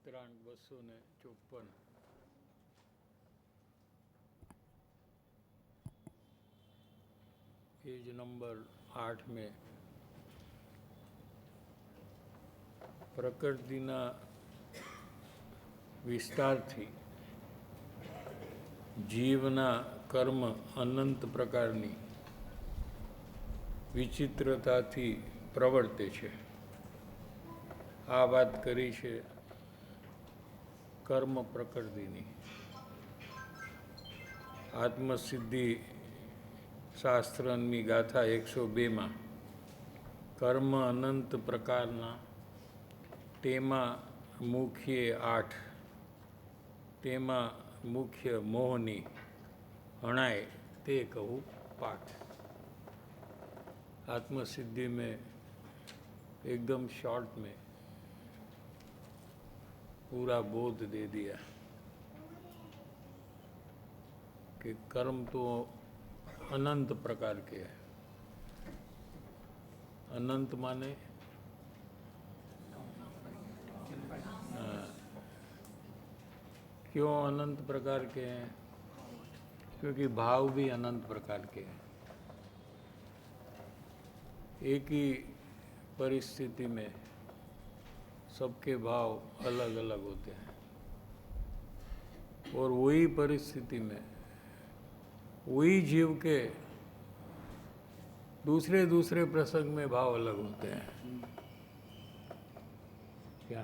Uttarayan 254 page number 8 में પ્રકૃતિના વિસ્તારથી જીવના કર્મ અનંત પ્રકારની વિચિત્રતાથી પ્રવર્તે છે. આ વાત કરી છે કર્મ પ્રકૃતિની. આત્મસિદ્ધિ શાસ્ત્રની ગાથા 102માં કર્મ અનંત પ્રકારના, તેમાં મુખ્ય 8, તેમાં મુખ્ય મોહની હણાય તે કહું પાઠ. आत्मसिद्धि में एकदम शॉर्ट में पूरा बोध दे दिया कि कर्म तो अनंत प्रकार के हैं. अनंत माने क्यों अनंत प्रकार के हैं? क्योंकि भाव भी अनंत प्रकार के हैं. एक ही परिस्थिति में सबके भाव अलग अलग होते हैं और वही परिस्थिति में वही जीव के दूसरे दूसरे प्रसंग में भाव अलग होते हैं. क्या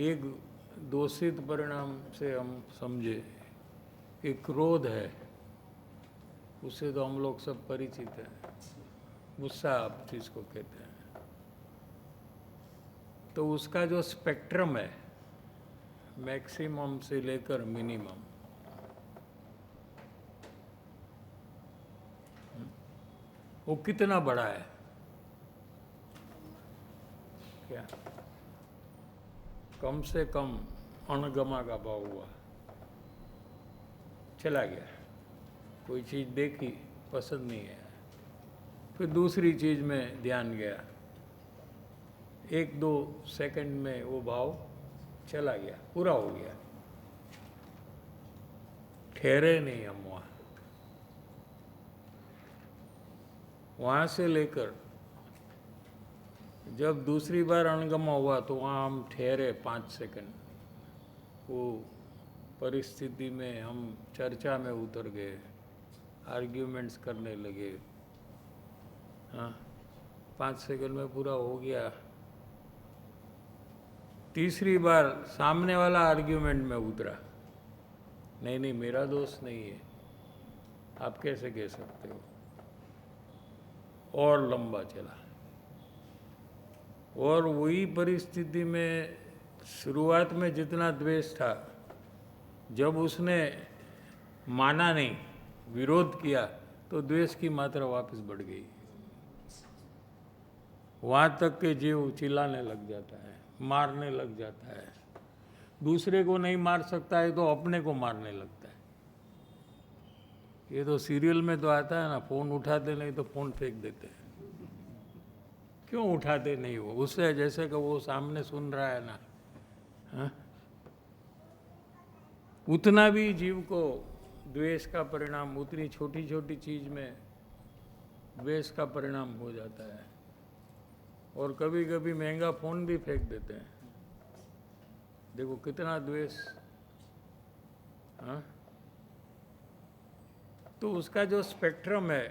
एक दोषित परिणाम से हम समझे कि क्रोध है, उससे तो हम लोग सब परिचित हैं. गुस्सा आप जिसको कहते हैं, तो उसका जो स्पेक्ट्रम है मैक्सिमम से लेकर मिनिमम, वो कितना बड़ा है? क्या कम से कम अणगमा का भाव हुआ, चला गया. कोई चीज़ देखी, पसंद नहीं है, फिर दूसरी चीज़ में ध्यान गया, 1-2 सेकंड में वो भाव चला गया, पूरा हो गया. ठहरे नहीं हम वहाँ से लेकर जब दूसरी बार अणगमा हुआ तो वहाँ हम ठहरे 5 सेकंड. वो परिस्थिति में हम चर्चा में उतर गए, आर्ग्यूमेंट्स करने लगे. हाँ, 5 सेकंड में पूरा हो गया. तीसरी बार सामने वाला आर्ग्यूमेंट में उतरा, नहीं नहीं मेरा दोष नहीं है, आप कैसे कह सकते हो? और लंबा चला. और वही परिस्थिति में शुरुआत में जितना द्वेष था, जब उसने माना नहीं, विरोध किया, तो द्वेष की मात्रा वापस बढ़ गई. वहाँ तक के जीव चिल्लाने लग जाता है, मारने लग जाता है. दूसरे को नहीं मार सकता है तो अपने को मारने लगता है. ये तो सीरियल में तो आता है ना, फ़ोन उठाते नहीं तो फ़ोन फेंक देते हैं. क्यों उठाते नहीं? वो उससे जैसे कि वो सामने सुन रहा है ना. हाँ? उतना भी जीव को द्वेष का परिणाम, उतनी छोटी छोटी चीज़ में द्वेष का परिणाम हो जाता है. और कभी कभी महंगा फ़ोन भी फेंक देते हैं. देखो कितना द्वेष. हाँ, तो उसका जो स्पेक्ट्रम है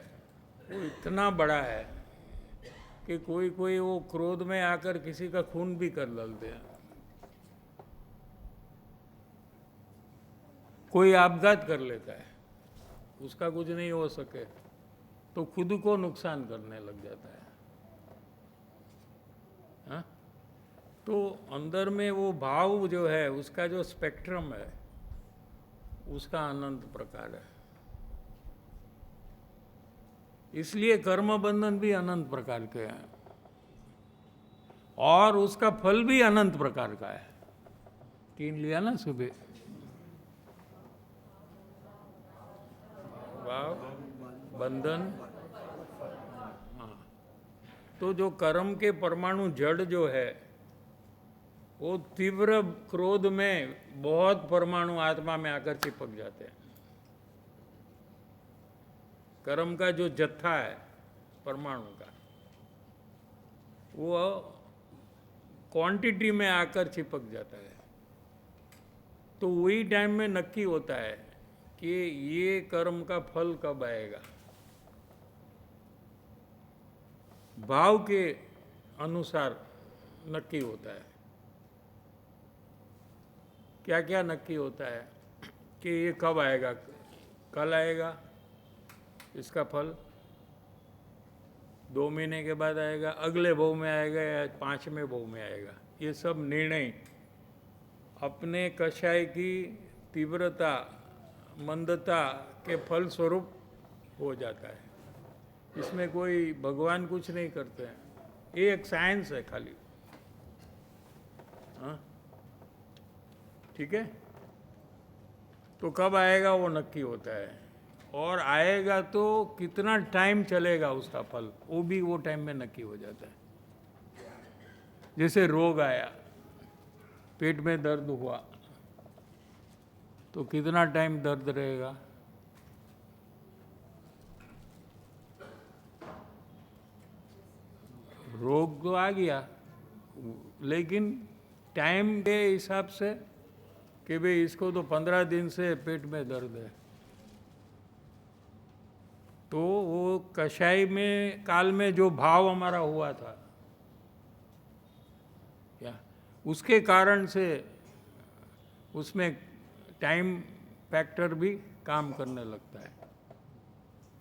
वो इतना बड़ा है कि कोई कोई वो क्रोध में आकर किसी का खून भी कर डालते हैं. कोई आपघात कर लेता है, उसका कुछ नहीं हो सके तो खुद को नुकसान करने लग जाता है. हाँ? तो अंदर में वो भाव जो है, उसका जो स्पेक्ट्रम है, उसका अनंत प्रकार है. इसलिए कर्म बंधन भी अनंत प्रकार के हैं और उसका फल भी अनंत प्रकार का है. 3 लिया ना सुबह. भाव, बंधन. हाँ, तो जो कर्म के परमाणु जड़ जो है वो तीव्र क्रोध में बहुत परमाणु आत्मा में आकर चिपक जाते हैं। कर्म का जो जत्था है परमाणु का, वो क्वांटिटी में आकर चिपक जाता है। तो वही टाइम में नक्की होता है कि ये कर्म का फल कब आएगा। भाव के अनुसार नक्की होता है। क्या क्या नक्की होता है कि ये कब आएगा, कल आएगा इसका फल, 2 महीने के बाद आएगा, अगले भाव में आएगा या 5वें भाव में आएगा। ये सब निर्णय अपने कषाय की तीव्रता मंदता के फल स्वरूप हो जाता है। इसमें कोई भगवान कुछ नहीं करते हैं, ये एक साइंस है खाली। हाँ, ठीक है। तो कब आएगा वो नक्की होता है, और आएगा तो कितना टाइम चलेगा उसका फल, वो टाइम में नक्की हो जाता है। जैसे रोग आया, पेट में दर्द हुआ, तो कितना टाइम दर्द रहेगा, रोग तो आ गया, लेकिन टाइम के हिसाब से कि भाई इसको तो 15 दिन से पेट में दर्द है, तो वो कषाय में काल में जो भाव हमारा हुआ था क्या, उसके कारण से उसमें टाइम फैक्टर भी काम करने लगता है।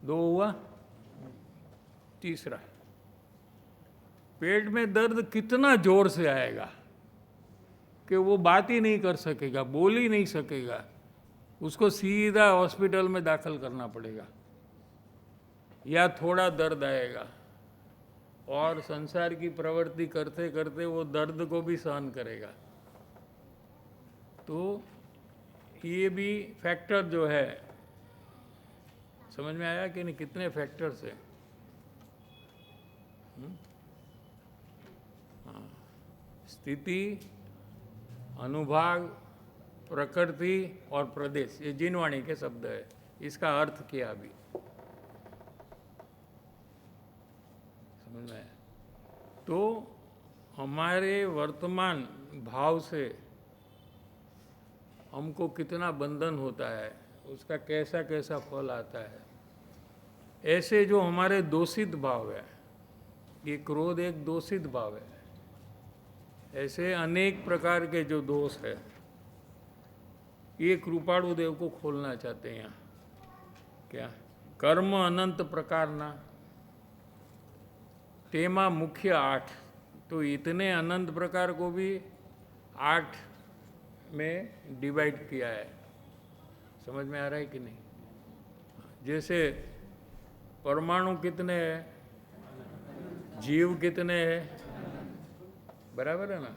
2 हुआ। तीसरा, पेट में दर्द कितना जोर से आएगा कि वो बात ही नहीं कर सकेगा, बोल ही नहीं सकेगा, उसको सीधा हॉस्पिटल में दाखिल करना पड़ेगा, या थोड़ा दर्द आएगा और संसार की प्रवृत्ति करते करते वो दर्द को भी सहन करेगा। तो ये भी फैक्टर जो है, समझ में आया कि नहीं, कितने फैक्टर्स हैं। हाँ, स्थिति, अनुभाग, प्रकृति और प्रदेश, ये जिनवाणी के शब्द है। इसका अर्थ किया अभी, समझ में आया। तो हमारे वर्तमान भाव से हमको कितना बंधन होता है, उसका कैसा कैसा फल आता है। ऐसे जो हमारे दोषित भाव है, ये क्रोध एक दोषित भाव है, ऐसे अनेक प्रकार के जो दोष है, ये कृपाणु देव को खोलना चाहते हैं यहाँ। क्या कर्म अनंत प्रकारना, तेमा मुख्य 8, तो इतने अनंत प्रकार को भी 8 में डिवाइड किया है। समझ में आ रहा है कि नहीं। जैसे परमाणु कितने हैं, जीव कितने हैं, बराबर है ना।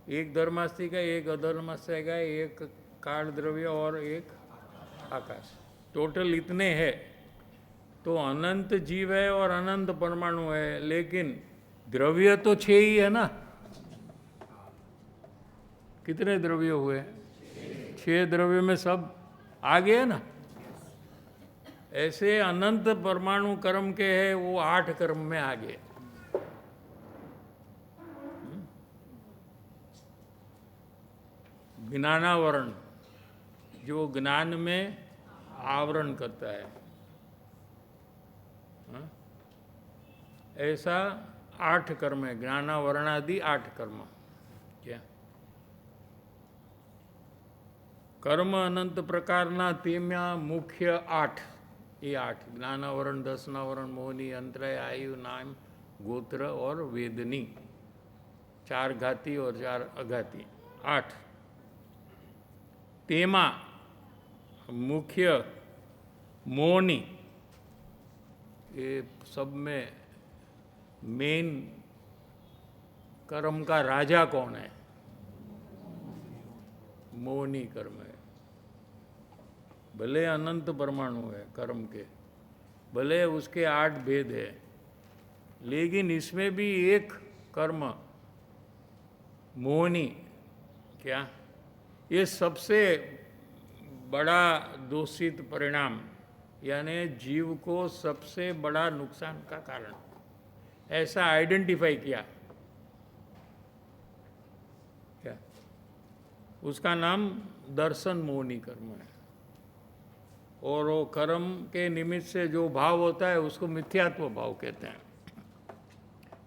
एक धर्मास्थि का, एक अधर्मास्थि का, एक काल द्रव्य और एक आकाश, टोटल इतने हैं। तो अनंत जीव है और अनंत परमाणु है, लेकिन द्रव्य तो 6 ही है ना। कितने द्रव्य हुए, 6 द्रव्य में सब आ गए ना। ऐसे अनंत परमाणु कर्म के हैं, वो 8 कर्म में आ गए। ज्ञानावरण, जो ज्ञान में आवरण करता है, ऐसा 8 कर्म है। ज्ञानावरणादि 8 कर्म। क्या कर्म अनंत प्रकारना, तेम्या मुख्य 8, ये 8 ज्ञानावरण, दर्शनावरण, मोहनी, अंतरय, आयु, नाम, गोत्र और वेदनी, 4 घाती और 4 अघाती, 8। तेमा मुख्य मोहनी, ये सब में मेन कर्म का राजा कौन है, मोहनी कर्म है। भले अनंत परमाणु है कर्म के, भले उसके 8 भेद है, लेकिन इसमें भी एक कर्म मोहनी क्या, ये सबसे बड़ा दूषित परिणाम, यानी जीव को सबसे बड़ा नुकसान का कारण ऐसा आइडेंटिफाई किया। क्या, उसका नाम दर्शन मोहनी कर्म है। और वो कर्म के निमित्त से जो भाव होता है उसको मिथ्यात्व भाव कहते हैं।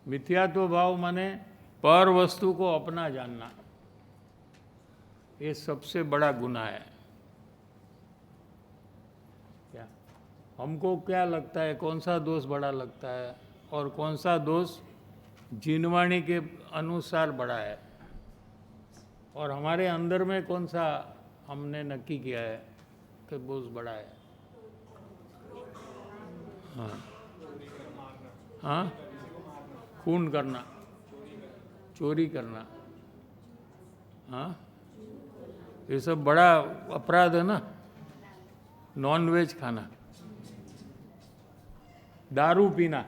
मिथ्यात्व भाव माने पर वस्तु को अपना जानना, ये सबसे बड़ा गुनाह है। क्या, हमको क्या लगता है कौन सा दोष बड़ा लगता है और कौन सा दोष जिनवाणी के अनुसार बड़ा है, और हमारे अंदर में कौन सा हमने नक्की किया है कि दोष बड़ा है। हाँ हाँ, खून करना, चोरी करना, हाँ, ये सब बड़ा अपराध है ना। नॉन वेज खाना, दारू पीना,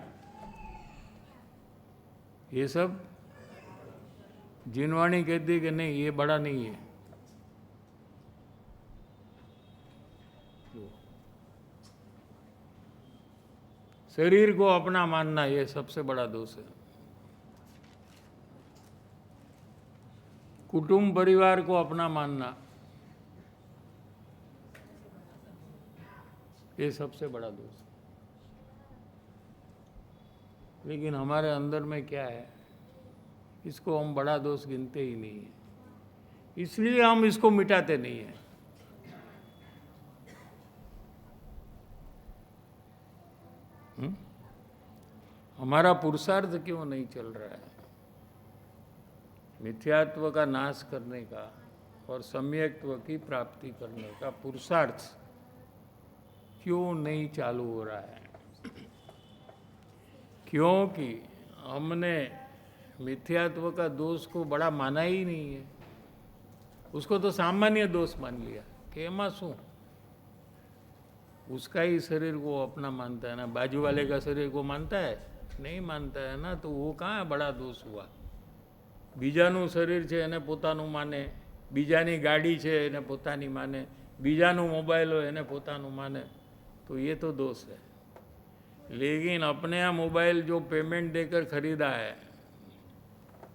ये सब जिनवाणी कहती कि नहीं ये बड़ा नहीं है। शरीर को अपना मानना ये सबसे बड़ा दोष है। कुटुंब परिवार को अपना मानना ये सबसे बड़ा दोष है। लेकिन हमारे अंदर में क्या है, इसको हम बड़ा दोष गिनते ही नहीं है, इसलिए हम इसको मिटाते नहीं हैं। हमारा पुरुषार्थ क्यों नहीं चल रहा है मिथ्यात्व का नाश करने का और सम्यक्त्व की प्राप्ति करने का पुरुषार्थ क्यों नहीं चालू हो रहा है? क्योंकि हमने मिथ्यात्व का दोष को बड़ा माना ही नहीं है। उसको तो सामान्य दोष मान लिया कि एमा शू, उसका ही शरीर को अपना मानता है ना, बाजू वाले का शरीर को मानता है नहीं मानता है ना, तो वो कहाँ बड़ा दोष हुआ। बीजाનું શરીર છે એને પોતાનું માને, બીજાની ગાડી છે એને પોતાની માને, બીજાનું મોબાઈલ હોય એને પોતાનું માને, तो ये तो दोष है। लेकिन अपने यहाँ मोबाइल जो पेमेंट देकर खरीदा है,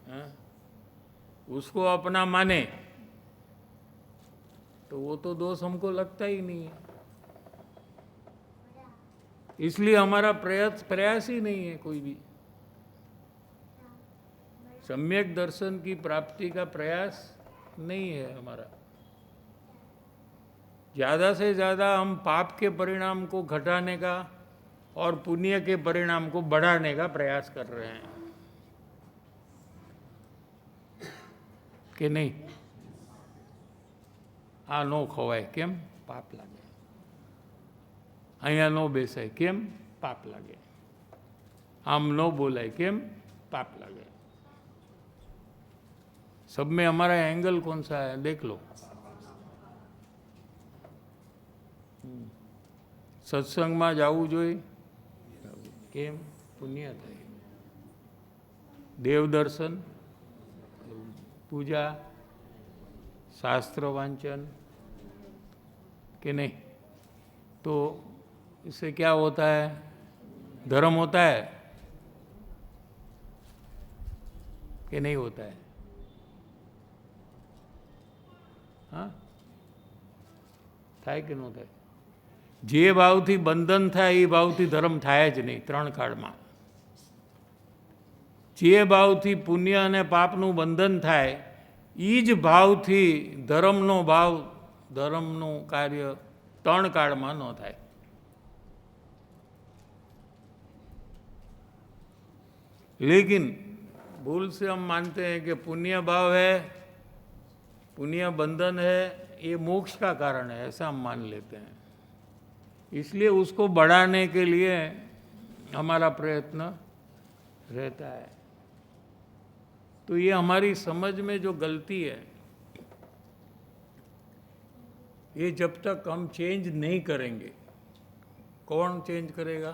हाँ, उसको अपना माने तो वो तो दोष हमको लगता ही नहीं है। इसलिए हमारा प्रयास ही नहीं है कोई भी। सम्यक दर्शन की प्राप्ति का प्रयास नहीं है हमारा। ज़्यादा से ज़्यादा हम पाप के परिणाम को घटाने का और पुण्य के परिणाम को बढ़ाने का प्रयास कर रहे हैं कि नहीं। आ नो खवाय केम पाप लागे, अहिया नो बेसाय केम पाप लागे, आम नो बोलाय केम पाप लागे। सब में हमारा एंगल कौन सा है देख लो। सत्संगમાં જવું જોઈએ કેમ? પુણ્ય થાય। देव दर्शन, पूजा, शास्त्र वांचन कि नहीं, तो इससे क्या होता है? धर्म होता है कि नहीं होता है? हाँ, થાય કે ન થાય? જે ભાવથી બંધન થાય એ ભાવથી ધર્મ થાય જ નહીં ત્રણ કાળમાં। જે ભાવથી પુણ્ય અને પાપનું બંધન થાય એ જ ભાવથી ધર્મનો ભાવ, ધર્મનું કાર્ય ત્રણ કાળમાં ન થાય। लेकिन भूल से हम मानते हैं कि पुण्य भाव है, पुण्य बंधन है, ये मोक्ष का कारण है, ऐसा हम मान लेते हैं। इसलिए उसको बढ़ाने के लिए हमारा प्रयत्न रहता है। तो ये हमारी समझ में जो गलती है, ये जब तक हम चेंज नहीं करेंगे, कौन चेंज करेगा?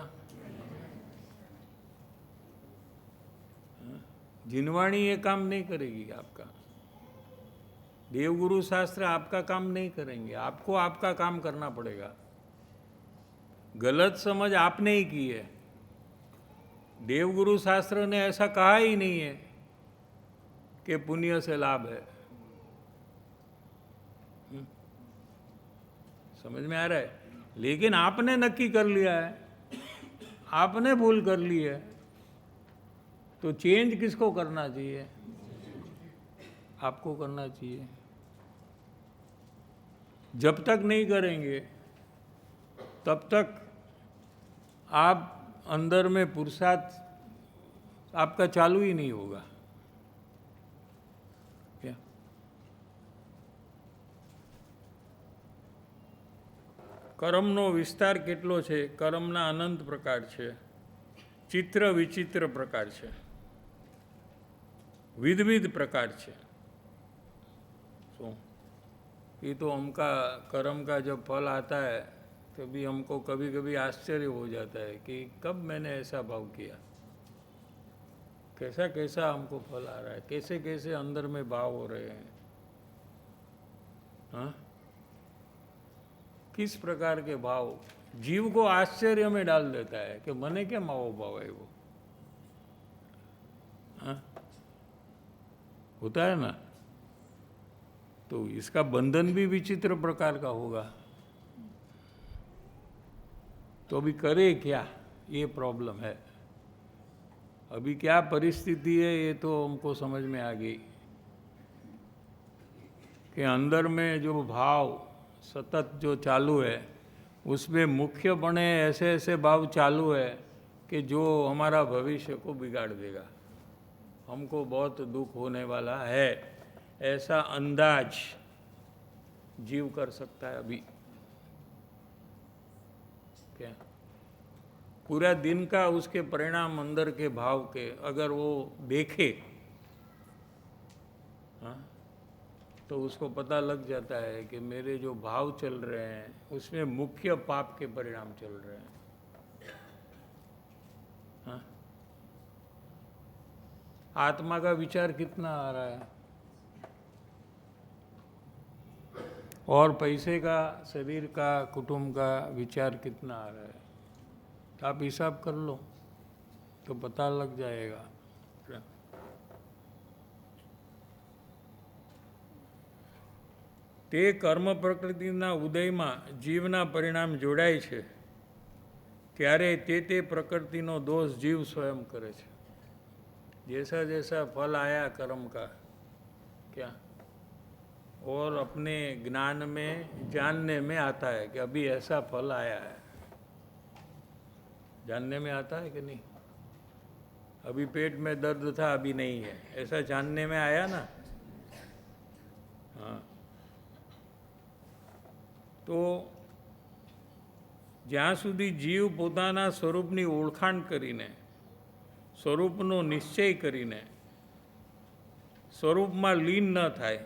जिनवाणी ये काम नहीं करेगी आपका। देवगुरु शास्त्र आपका काम नहीं करेंगे, आपको आपका काम करना पड़ेगा। गलत समझ आपने ही की है। देवगुरु शास्त्र ने ऐसा कहा ही नहीं है कि पुण्य से लाभ है। समझ में आ रहा है? लेकिन आपने नक्की कर लिया है, आपने भूल कर ली है, तो चेंज किसको करना चाहिए? आपको करना चाहिए। जब तक नहीं करेंगे तब तक आप अंदर में पुरुषार्थ आपका चालू ही नहीं होगा। क्या कर्मનો વિસ્તાર કેટલો છે? કર્મના અનંત પ્રકાર છે, ચિત્ર વિચિત્ર પ્રકાર છે, विध प्रकार છે। ये तो हमका कर्म का जब फल आता है तभी हमको कभी कभी आश्चर्य हो जाता है कि कब मैंने ऐसा भाव किया, कैसा कैसा हमको फल आ रहा है, कैसे कैसे अंदर में भाव हो रहे हैं। हाँ, किस प्रकार के भाव जीव को आश्चर्य में डाल देता है कि मने क्या मावो भाव है वो। हाँ, होता है ना। तो इसका बंधन भी विचित्र प्रकार का होगा। तो अभी करे क्या, ये प्रॉब्लम है। अभी क्या परिस्थिति है ये तो हमको समझ में आ गई कि अंदर में जो भाव सतत जो चालू है उसमें मुख्यपणे ऐसे ऐसे भाव चालू है कि जो हमारा भविष्य को बिगाड़ देगा, हमको बहुत दुख होने वाला है, ऐसा अंदाज जीव कर सकता है। अभी क्या पूरा दिन का उसके परिणाम अंदर के भाव के अगर वो देखे, हाँ, तो उसको पता लग जाता है कि मेरे जो भाव चल रहे हैं उसमें मुख्य पाप के परिणाम चल रहे हैं। हाँ, आत्मा का विचार कितना आ रहा है और पैसे का, शरीर का, कुटुंब का विचार कितना आ रहा है, आप हिसाब कर लो तो पता लग जाएगा। તે કર્મ પ્રકૃતિના ઉદયમાં જીવના પરિણામ જોડાય છે ત્યારે તે પ્રકૃતિનો દોષ જીવ સ્વયં કરે છે। जैसा जैसा फल आया कर्म का क्या और अपने ज्ञान में जानने में आता है कि अभी ऐसा फल आया है। जानने में आता है कि नहीं? अभी पेट में दर्द था, अभी नहीं है, ऐसा जानने में आया ना। हाँ, तो જ્યાં સુધી જીવ પોતાના સ્વરૂપની ઓળખાણ કરીને, સ્વરૂપનો નિશ્ચય કરીને સ્વરૂપમાં લીન ન થાય,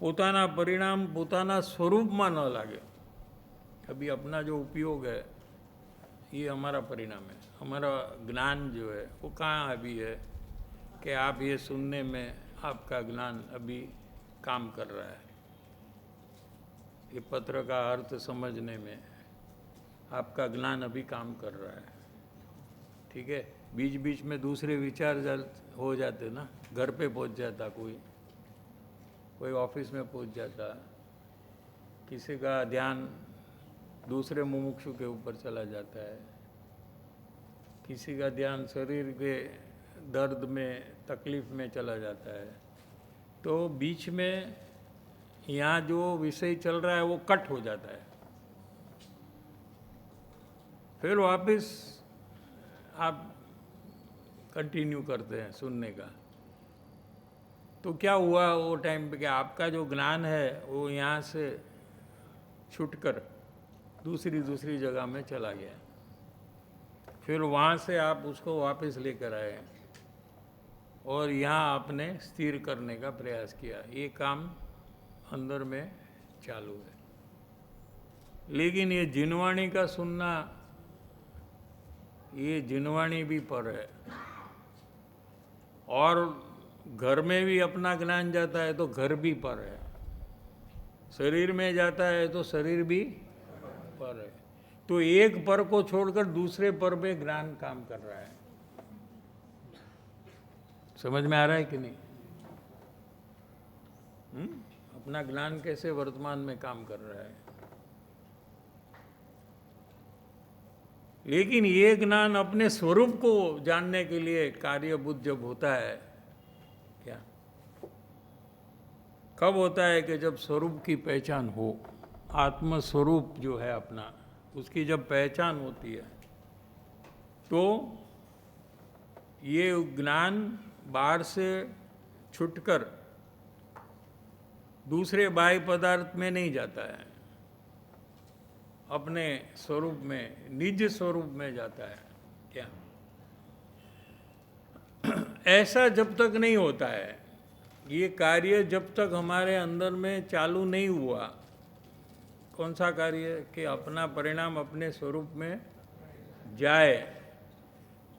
પોતાના પરિણામ પોતાના સ્વરૂપમાં ન લાગે। अभी अपना जो उपयोग है ये हमारा परिणाम है, हमारा ज्ञान जो है वो कहाँ अभी है कि आप ये सुनने में आपका ज्ञान अभी काम कर रहा है, ये पत्र का अर्थ समझने में आपका ज्ञान अभी काम कर रहा है। ठीक है, बीच बीच में दूसरे विचार हो जाते ना, घर पे पहुंच जाता कोई ऑफिस में पहुंच जाता, किसी का ध्यान दूसरे मुमुक्षु के ऊपर चला जाता है, किसी का ध्यान शरीर के दर्द में, तकलीफ में चला जाता है। तो बीच में यहाँ जो विषय चल रहा है वो कट हो जाता है, फिर वापस आप कंटिन्यू करते हैं सुनने का। तो क्या हुआ वो टाइम पे कि आपका जो ज्ञान है वो यहाँ से छूटकर दूसरी जगह में चला गया, फिर वहाँ से आप उसको वापस लेकर आए और यहाँ आपने स्थिर करने का प्रयास किया। ये काम अंदर में चालू है। लेकिन ये जिनवाणी का सुनना, ये जिनवाणी भी पर है और घर में भी अपना ज्ञान जाता है तो घर भी पर है, शरीर में जाता है तो शरीर भी पर है। तो एक पर को छोड़कर दूसरे पर में ज्ञान काम कर रहा है। समझ में आ रहा है कि नहीं? अपना ज्ञान कैसे वर्तमान में काम कर रहा है। लेकिन ये ज्ञान अपने स्वरूप को जानने के लिए कार्यभूत जब होता है, क्या कब होता है? कि जब स्वरूप की पहचान हो, आत्म स्वरूप जो है अपना, उसकी जब पहचान होती है तो ये ज्ञान बाहर से छुटकर दूसरे बाह्य पदार्थ में नहीं जाता है, अपने स्वरूप में, निज स्वरूप में जाता है। क्या ऐसा जब तक नहीं होता है, ये कार्य जब तक हमारे अंदर में चालू नहीं हुआ, कौन सा कार्य? कि अपना परिणाम अपने स्वरूप में जाए,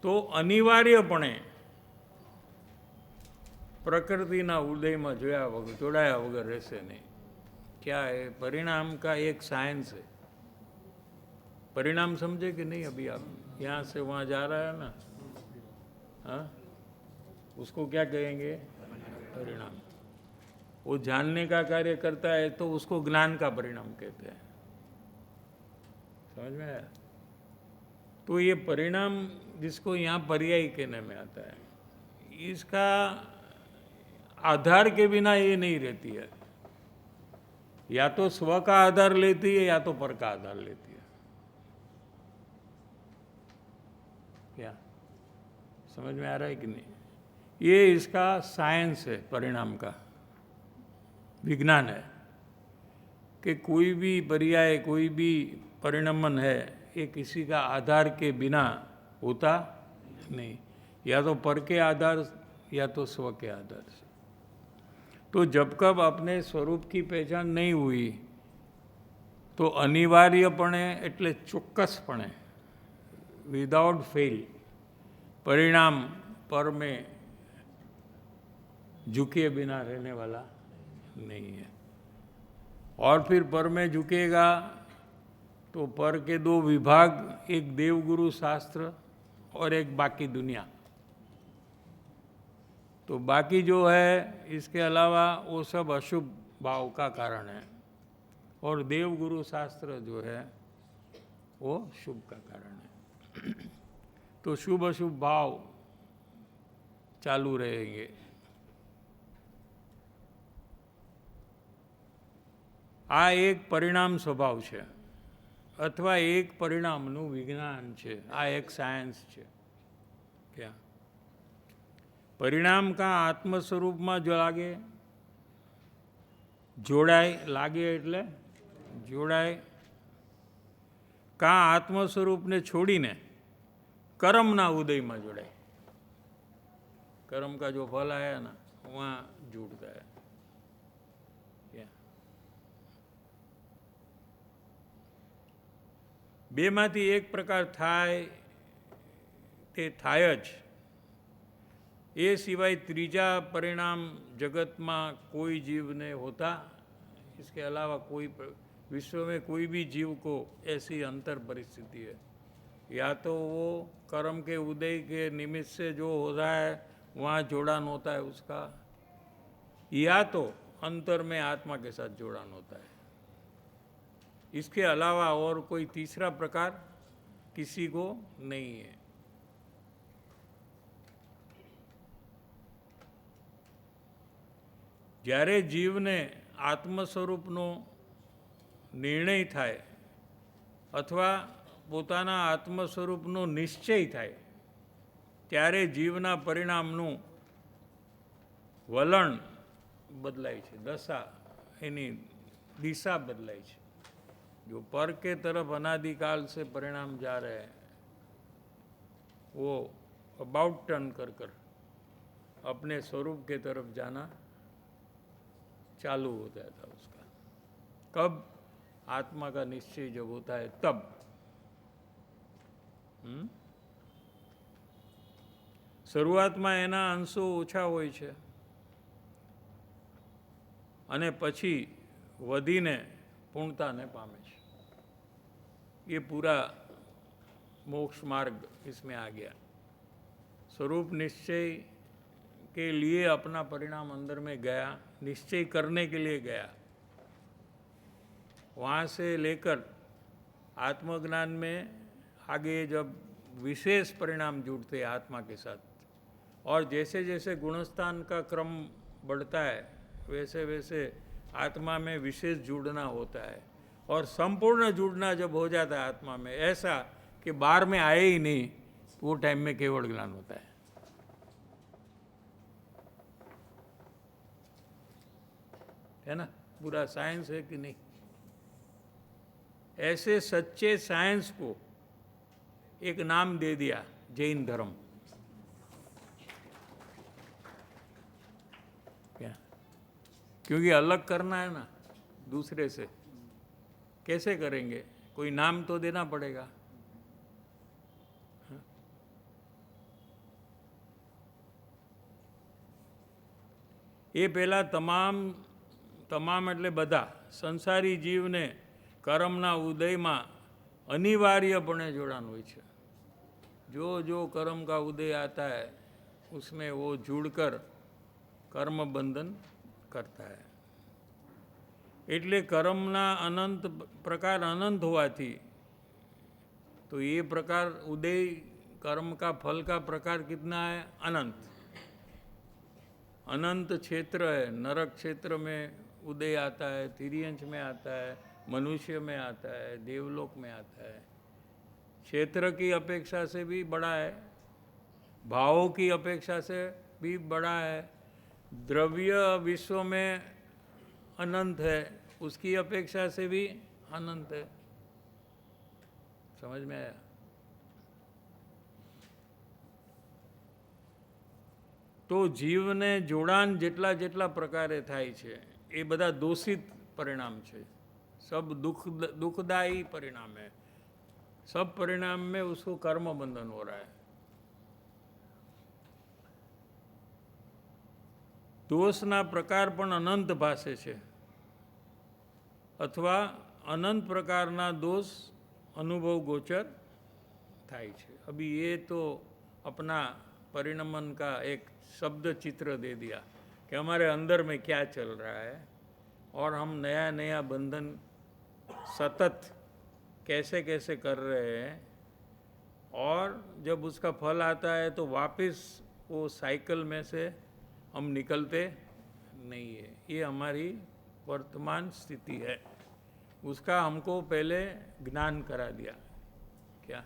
तो अनिवार्यपणे प्रकृतिना उदयમાં જોડાયા વગર રહેશે નહીં। क्या है? परिणाम का एक साइंस है। परिणाम समझे कि नहीं? अभी आप यहाँ से वहाँ जा रहा है ना, हाँ, उसको क्या कहेंगे? परिणाम। वो जानने का कार्य करता है तो उसको ज्ञान का परिणाम कहते हैं। समझ में आया? तो ये परिणाम जिसको यहाँ पर्याय कहने में आता है, इसका आधार के बिना ये नहीं रहती है। या तो स्व का आधार लेती है या तो पर का आधार लेती है। क्या समझ में आ रहा है कि नहीं? ये इसका साइंस है, परिणाम का विज्ञान है कि कोई भी पर्याय, कोई भी परिणमन है, ये किसी का आधार के बिना होता नहीं, या तो पर के आधार या तो स्व के आधार से। तो जब कब अपने स्वरूप की पहचान नहीं हुई तो अनिवार्यपणे એટલે ચોક્કસપણે विदाउट फेल परिणाम पर में झुके बिना रहने वाला नहीं है। और फिर पर में झुकेगा तो पर के दो विभाग, एक देवगुरु शास्त्र और एक बाकी दुनिया। तो बाकी जो है इसके अलावा वो सब अशुभ भाव का कारण है, और देवगुरु शास्त्र जो है वो शुभ का कारण है। तो शुभ अशुभ भाव चालू रहेंगे। आ एक परिणाम स्वभाव है, अथवा एक परिणामનું વિજ્ઞાન છે। આ એક સાયન્સ છે। क्या परिणाम का आत्म स्वरूप में जो लागे, जोड़ाय, लागे एटले जोड़ाय, का आत्म स्वरूप ने छोड़ीने कर्मना उदय में जोड़ाय। कर्म का जो फल आया ना, वहाँ जुड़ता है। बेमांथी एक प्रकार थाय ते थाय ज। ये सिवाय त्रीजा परिणाम जगत में कोई जीव ने होता, इसके अलावा कोई विश्व में कोई भी जीव को ऐसी अंतर परिस्थिति है, या तो वो कर्म के उदय के निमित्त से जो हो रहा है वहाँ जोड़ान होता है उसका, या तो अंतर में आत्मा के साथ जोड़ान होता है। इसके अलावा और कोई तीसरा प्रकार किसी को नहीं है। જ્યારે જીવને આત્મ સ્વરૂપનો નિર્ણય થાય અથવા પોતાના આત્મ સ્વરૂપનો નિશ્ચય થાય, ત્યારે જીવના પરિણામનું વલણ બદલાય છે, દશા, એની દિશા બદલાય છે। जो पर के तरफ अनादिकाल से परिणाम जा रहे हैं, वो अबाउट टर्न कर कर अपने स्वरूप के तरफ जाना चालू हो जाता है उसका। कब? आत्मा का निश्चय जब होता है तब। शुरुआत में एना अंशो ओछा होय छे, અને પછી વધીને પૂર્ણતાને પામે છે। ये पूरा मोक्ष मार्ग इसमें आ गया। स्वरूप निश्चय के लिए अपना परिणाम अंदर में गया, निश्चय करने के लिए गया। वहाँ से लेकर आत्मज्ञान में आगे जब विशेष परिणाम जुड़ते हैं आत्मा के साथ, और जैसे जैसे गुणस्थान का क्रम बढ़ता है वैसे वैसे आत्मा में विशेष जुड़ना होता है, और संपूर्ण जुड़ना जब हो जाता है आत्मा में, ऐसा कि बाहर में आए ही नहीं, वो टाइम में केवल ज्ञान होता है ना। पूरा साइंस है कि नहीं। ऐसे सच्चे साइंस को एक नाम दे दिया, जैन धर्म। क्या? क्योंकि अलग करना है ना दूसरे से, कैसे करेंगे? कोई नाम तो देना पड़ेगा। ये पहला તમામ એટલે બધા સંસારી જીવને કર્મના ઉદયમાં अनिवार्यपणे જોડાણ હોય છે। जो जो कर्म का उदय आता है उसमें वो जुड़कर कर्म बंधन करता है। એટલે કર્મના અનંત प्रकार अनंत હોવાથી तो ये प्रकार उदय कर्म का फल का प्रकार कितना है? अनंत। अनंत क्षेत्र है। नरक क्षेत्र में उदय आता है, तिर्यंश में आता है, मनुष्य में आता है, देवलोक में आता है। क्षेत्र की अपेक्षा से भी बड़ा है, भावों की अपेक्षा से भी बड़ा है। द्रव्य विश्व में अनंत है, उसकी अपेक्षा से भी अनंत है। समझ में आया? तो जीव ने जोड़ान जेटला जेटला प्रकारे थाय छे ए बधा दोषित परिणाम छे। सब दुखदायी परिणाम है। सब परिणाम में उसको कर्म बंधन हो रहा है। दोषना प्रकार पण अनंत भाषे छे, अथवा अनंत प्रकारना दोष अनुभव गोचर थाय छे। अभी ये तो अपना परिणमन का एक शब्द चित्र दे दिया कि हमारे अंदर में क्या चल रहा है, और हम नया नया बंधन सतत कैसे कैसे कर रहे हैं, और जब उसका फल आता है तो वापस वो साइकिल में से हम निकलते नहीं है। ये हमारी वर्तमान स्थिति है। उसका हमको पहले ज्ञान करा दिया। क्या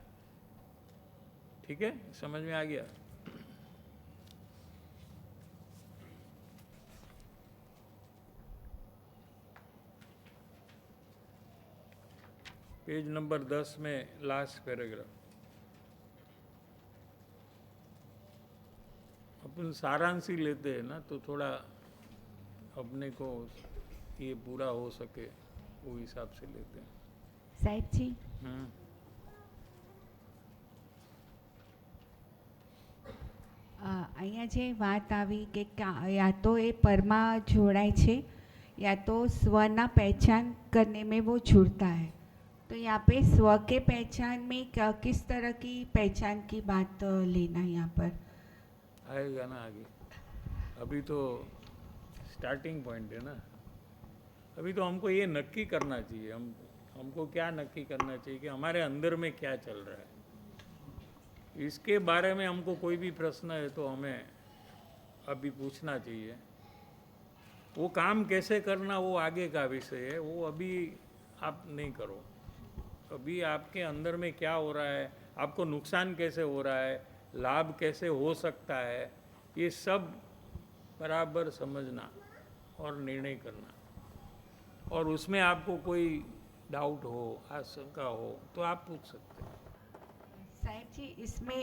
ठीक है? समझ में आ गया? पेज नंबर 10 में लास्ट पैराग्राफ। अपन सारांश ही लेते हैं ना, तो थोड़ा अपने को ये पूरा हो सके वो हिसाब से लेते हैं। साहेब जी, અહીંયા જે વાત આવી કે या तो ये परमा जोड़ाए छे या तो स्वना पहचान करने में वो जुड़ता है। तो यहाँ पे स्व के पहचान में किस तरह की पहचान की बात लेना यहाँ पर आएगा ना आगे। अभी तो स्टार्टिंग पॉइंट है ना। अभी तो हमको ये नक्की करना चाहिए। हमको क्या नक्की करना चाहिए कि हमारे अंदर में क्या चल रहा है। इसके बारे में हमको कोई भी प्रश्न है तो हमें अभी पूछना चाहिए। वो काम कैसे करना वो आगे का विषय है, वो अभी आप नहीं करो। अभी आपके अंदर में क्या हो रहा है, आपको नुकसान कैसे हो रहा है, लाभ कैसे हो सकता है, ये सब बराबर समझना और निर्णय करना। और उसमें आपको कोई डाउट हो, आशंका हो तो आप पूछ सकते हैं। साहिब जी, इसमें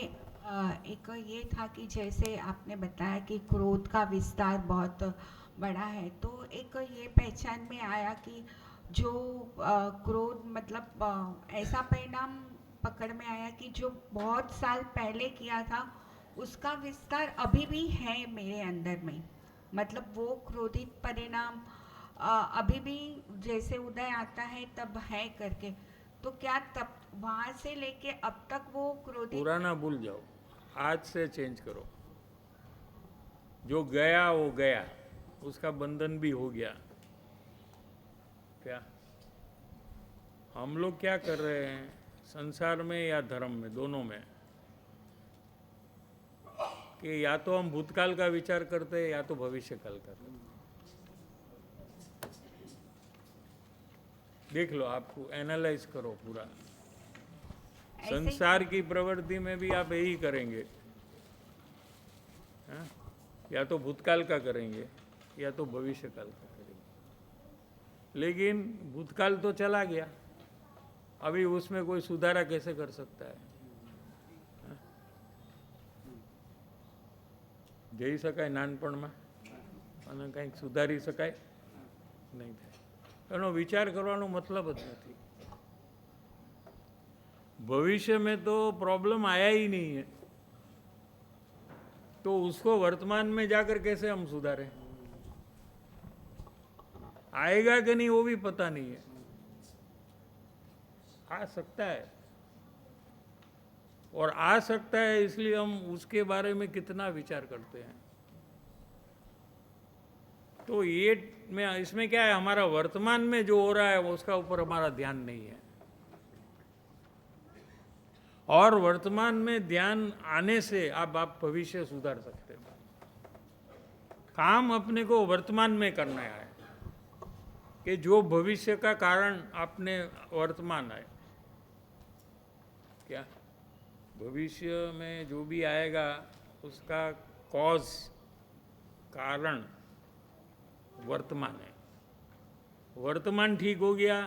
एक ये था कि जैसे आपने बताया कि क्रोध का विस्तार बहुत बड़ा है, तो एक ये पहचान में आया कि जो क्रोध मतलब ऐसा परिणाम पकड़ में आया कि जो बहुत साल पहले किया था उसका विस्तार अभी भी है मेरे अंदर में। मतलब वो क्रोधित परिणाम अभी भी जैसे उदय आता है तब है करके, तो क्या तब वहाँ से लेके अब तक वो क्रोधित? पुराना भूल जाओ, आज से चेंज करो। जो गया वो गया, उसका बंधन भी हो गया। क्या हम लोग क्या कर रहे हैं संसार में या धर्म में, दोनों में, कि या तो हम भूतकाल का विचार करते हैं या तो भविष्य काल का करते हैं। देख लो, आपको एनालाइज करो पूरा। ऐसे ही- संसार की प्रवृत्ति में भी आप यही करेंगे, हाँ? या तो भूतकाल का करेंगे या तो भविष्य काल का करेंगे। लेकिन भूतकाल तो चला गया, अभी उसमें कोई सुधारा कैसे कर सकता है? જઈ શકાય નાનપણમાં અને કંઈક સુધારી શકાય નહીં થાય. એનો વિચાર કરવાનો મતલબ જ નથી. भविष्य में तो प्रॉब्लम आया ही नहीं है, तो उसको वर्तमान में जाकर कैसे हम सुधारें? आएगा कि नहीं वो भी पता नहीं है. आ सकता है, और आ सकता है इसलिए हम उसके बारे में कितना विचार करते हैं. तो ये में इसमें क्या है, हमारा वर्तमान में जो हो रहा है उसका ऊपर हमारा ध्यान नहीं है, और वर्तमान में ध्यान आने से आप भविष्य सुधार सकते हो. काम अपने को वर्तमान में करना है कि जो भविष्य का कारण आपने वर्तमान है. क्या भविष्य में जो भी आएगा उसका कॉज, कारण वर्तमान है. वर्तमान ठीक हो गया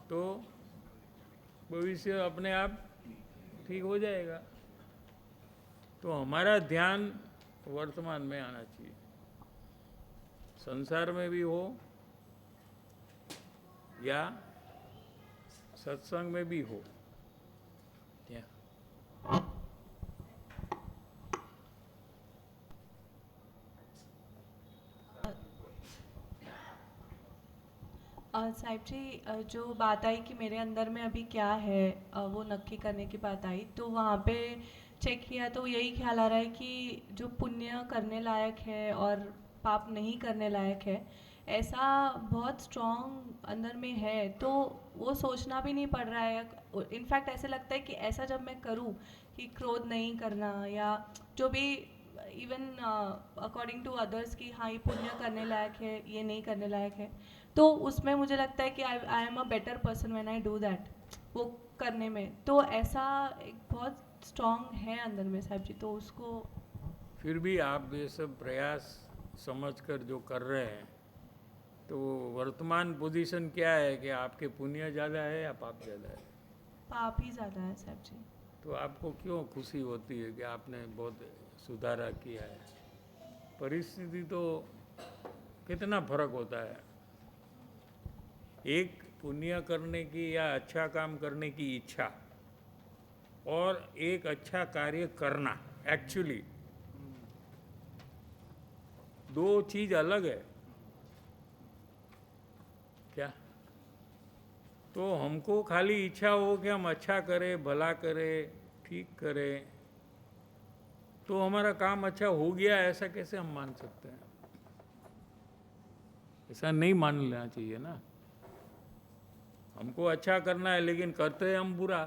तो भविष्य अपने आप ठीक हो जाएगा. तो हमारा ध्यान वर्तमान में आना चाहिए, संसार में भी हो या सत्संग में भी हो. साहिब जी, जो बात आई कि मेरे अंदर में अभी क्या है वो नक्की करने की बात आई, तो वहाँ पे चेक किया तो यही ख्याल आ रहा है कि जो पुण्य करने लायक है और पाप नहीं करने लायक है, ऐसा बहुत स्ट्रॉन्ग अंदर में है. तो वो सोचना भी नहीं पड़ रहा है. इनफैक्ट ऐसे लगता है कि ऐसा जब मैं करूँ कि क्रोध नहीं करना, या जो भी इवन अकॉर्डिंग टू अदर्स कि हाँ ये पुण्य करने लायक है, ये नहीं करने लायक है, तो उसमें मुझे लगता है कि I am a better person when I do that, वो करने में. तो ऐसा एक बहुत स्ट्रॉन्ग है अंदर में साहब जी. तो उसको फिर भी आप ये सब प्रयास समझकर जो कर रहे हैं, तो वर्तमान पोजीशन क्या है कि आपके पुण्य ज़्यादा है या पाप ज़्यादा है? पाप ही ज़्यादा है साहब जी. तो आपको क्यों खुशी होती है कि आपने बहुत सुधारा किया है? परिस्थिति तो कितना फर्क होता है. एक पुण्य करने की या अच्छा काम करने की इच्छा और एक अच्छा कार्य करना, एक्चुअली दो चीज अलग है. क्या? तो हमको खाली इच्छा हो कि हम अच्छा करें, भला करें, ठीक करें, तो हमारा काम अच्छा हो गया, ऐसा कैसे हम मान सकते हैं? ऐसा नहीं मान लेना चाहिए ना. हमको अच्छा करना है लेकिन करते हैं हम बुरा.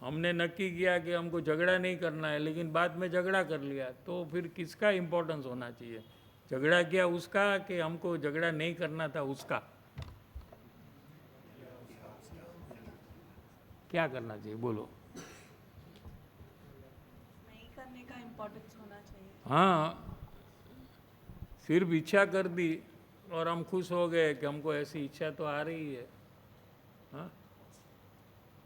हमने नक्की किया कि हमको झगड़ा नहीं करना है लेकिन बाद में झगड़ा कर लिया, तो फिर किसका इम्पोर्टेंस होना चाहिए? झगड़ा किया उसका कि हमको झगड़ा नहीं करना था उसका? क्या करना चाहिए बोलो? नहीं करने का इम्पोर्टेंस होना चाहिए. हाँ, सिर्फ इच्छा कर दी और हम खुश हो गए कि हमको ऐसी इच्छा तो आ रही है, हाँ?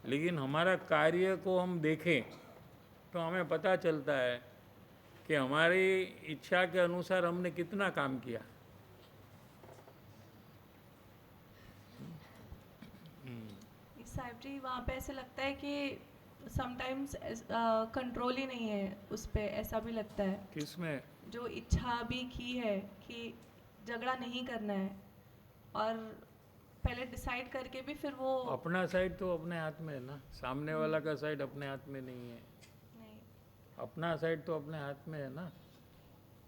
लेकिन हमारा कार्य को हम देखें तो हमें पता चलता है कि हमारी इच्छा के अनुसार हमने कितना काम किया. साहिब जी, वहाँ पे ऐसे लगता है कि समटाइम्स कंट्रोल ही नहीं है उस पे. ऐसा भी लगता है किसमें? जो इच्छा भी की है कि झगड़ा नहीं करना है, और पहले डिसाइड करके भी फिर वो अपना साइड तो अपने हाथ में है ना, सामने वाला का साइड अपने हाथ में नहीं है। नहीं। अपना साइड तो अपने हाथ में है ना,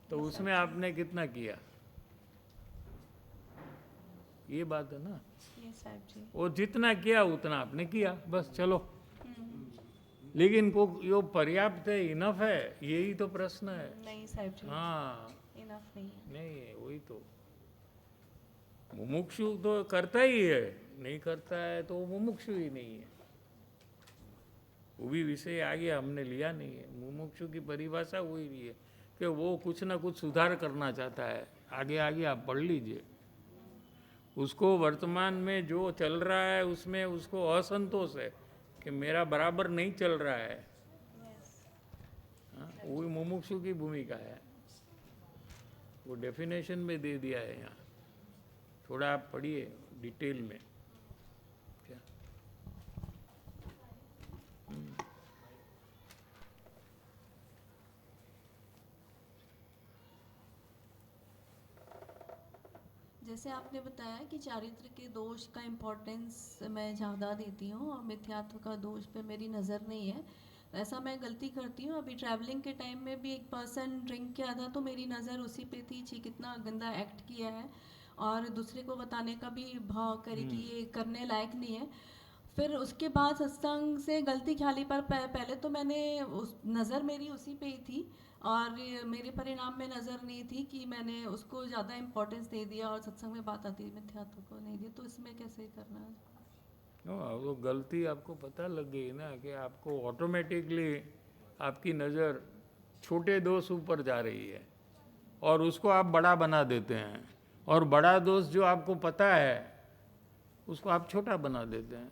तो उसमें आपने कितना किया, ये बात है ना। ये साहब जी। वो जितना किया उतना आपने किया, बस चलो। हम्म। लेकिन को यो पर्याप्त है, इनफ है, यही तो प्रश्न है। नहीं साहब जी, हाँ, इनफ नहीं है। नहीं है, वही तो। मुमुक्षु तो करता ही है, नहीं करता है तो वो मुमुक्षु ही नहीं है। वो भी विषय आगे हमने लिया नहीं है। मुमुक्षु की परिभाषा वही रही है कि वो कुछ ना कुछ सुधार करना चाहता है। आगे आगे आप पढ़ लीजिए, उसको वर्तमान में जो चल रहा है उसमें उसको असंतोष है कि मेरा बराबर नहीं चल रहा है। हाँ, वही मुमुक्षु की भूमिका है, वो डेफिनेशन में दे दिया है यहाँ। थोड़ा आप पढ़िए डिटेल में। क्या जैसे आपने बताया कि चारित्र के दोष का इम्पोर्टेंस मैं ज़्यादा देती हूँ और मिथ्यात्व का दोष पे मेरी नज़र नहीं है। ऐसा मैं गलती करती हूँ। अभी ट्रैवलिंग के टाइम में भी एक पर्सन ड्रिंक किया था तो मेरी नज़र उसी पे थी, छी कितना गंदा एक्ट किया है, और दूसरे को बताने का भी भाव करी कि ये करने लायक नहीं है। फिर उसके बाद सत्संग से गलती ख्याली पर पहले तो मैंने उस नज़र मेरी उसी पे ही थी, और मेरे परिणाम में नज़र नहीं थी कि मैंने उसको ज़्यादा इम्पोर्टेंस दे दिया और सत्संग में बात आती मिथ्यात्व को नहीं दी। तो इसमें कैसे करना है? वो गलती आपको पता लग गई ना कि आपको ऑटोमेटिकली आपकी नज़र छोटे दोष ऊपर जा रही है और उसको आप बड़ा बना देते हैं, और बड़ा दोष जो आपको पता है उसको आप छोटा बना देते हैं।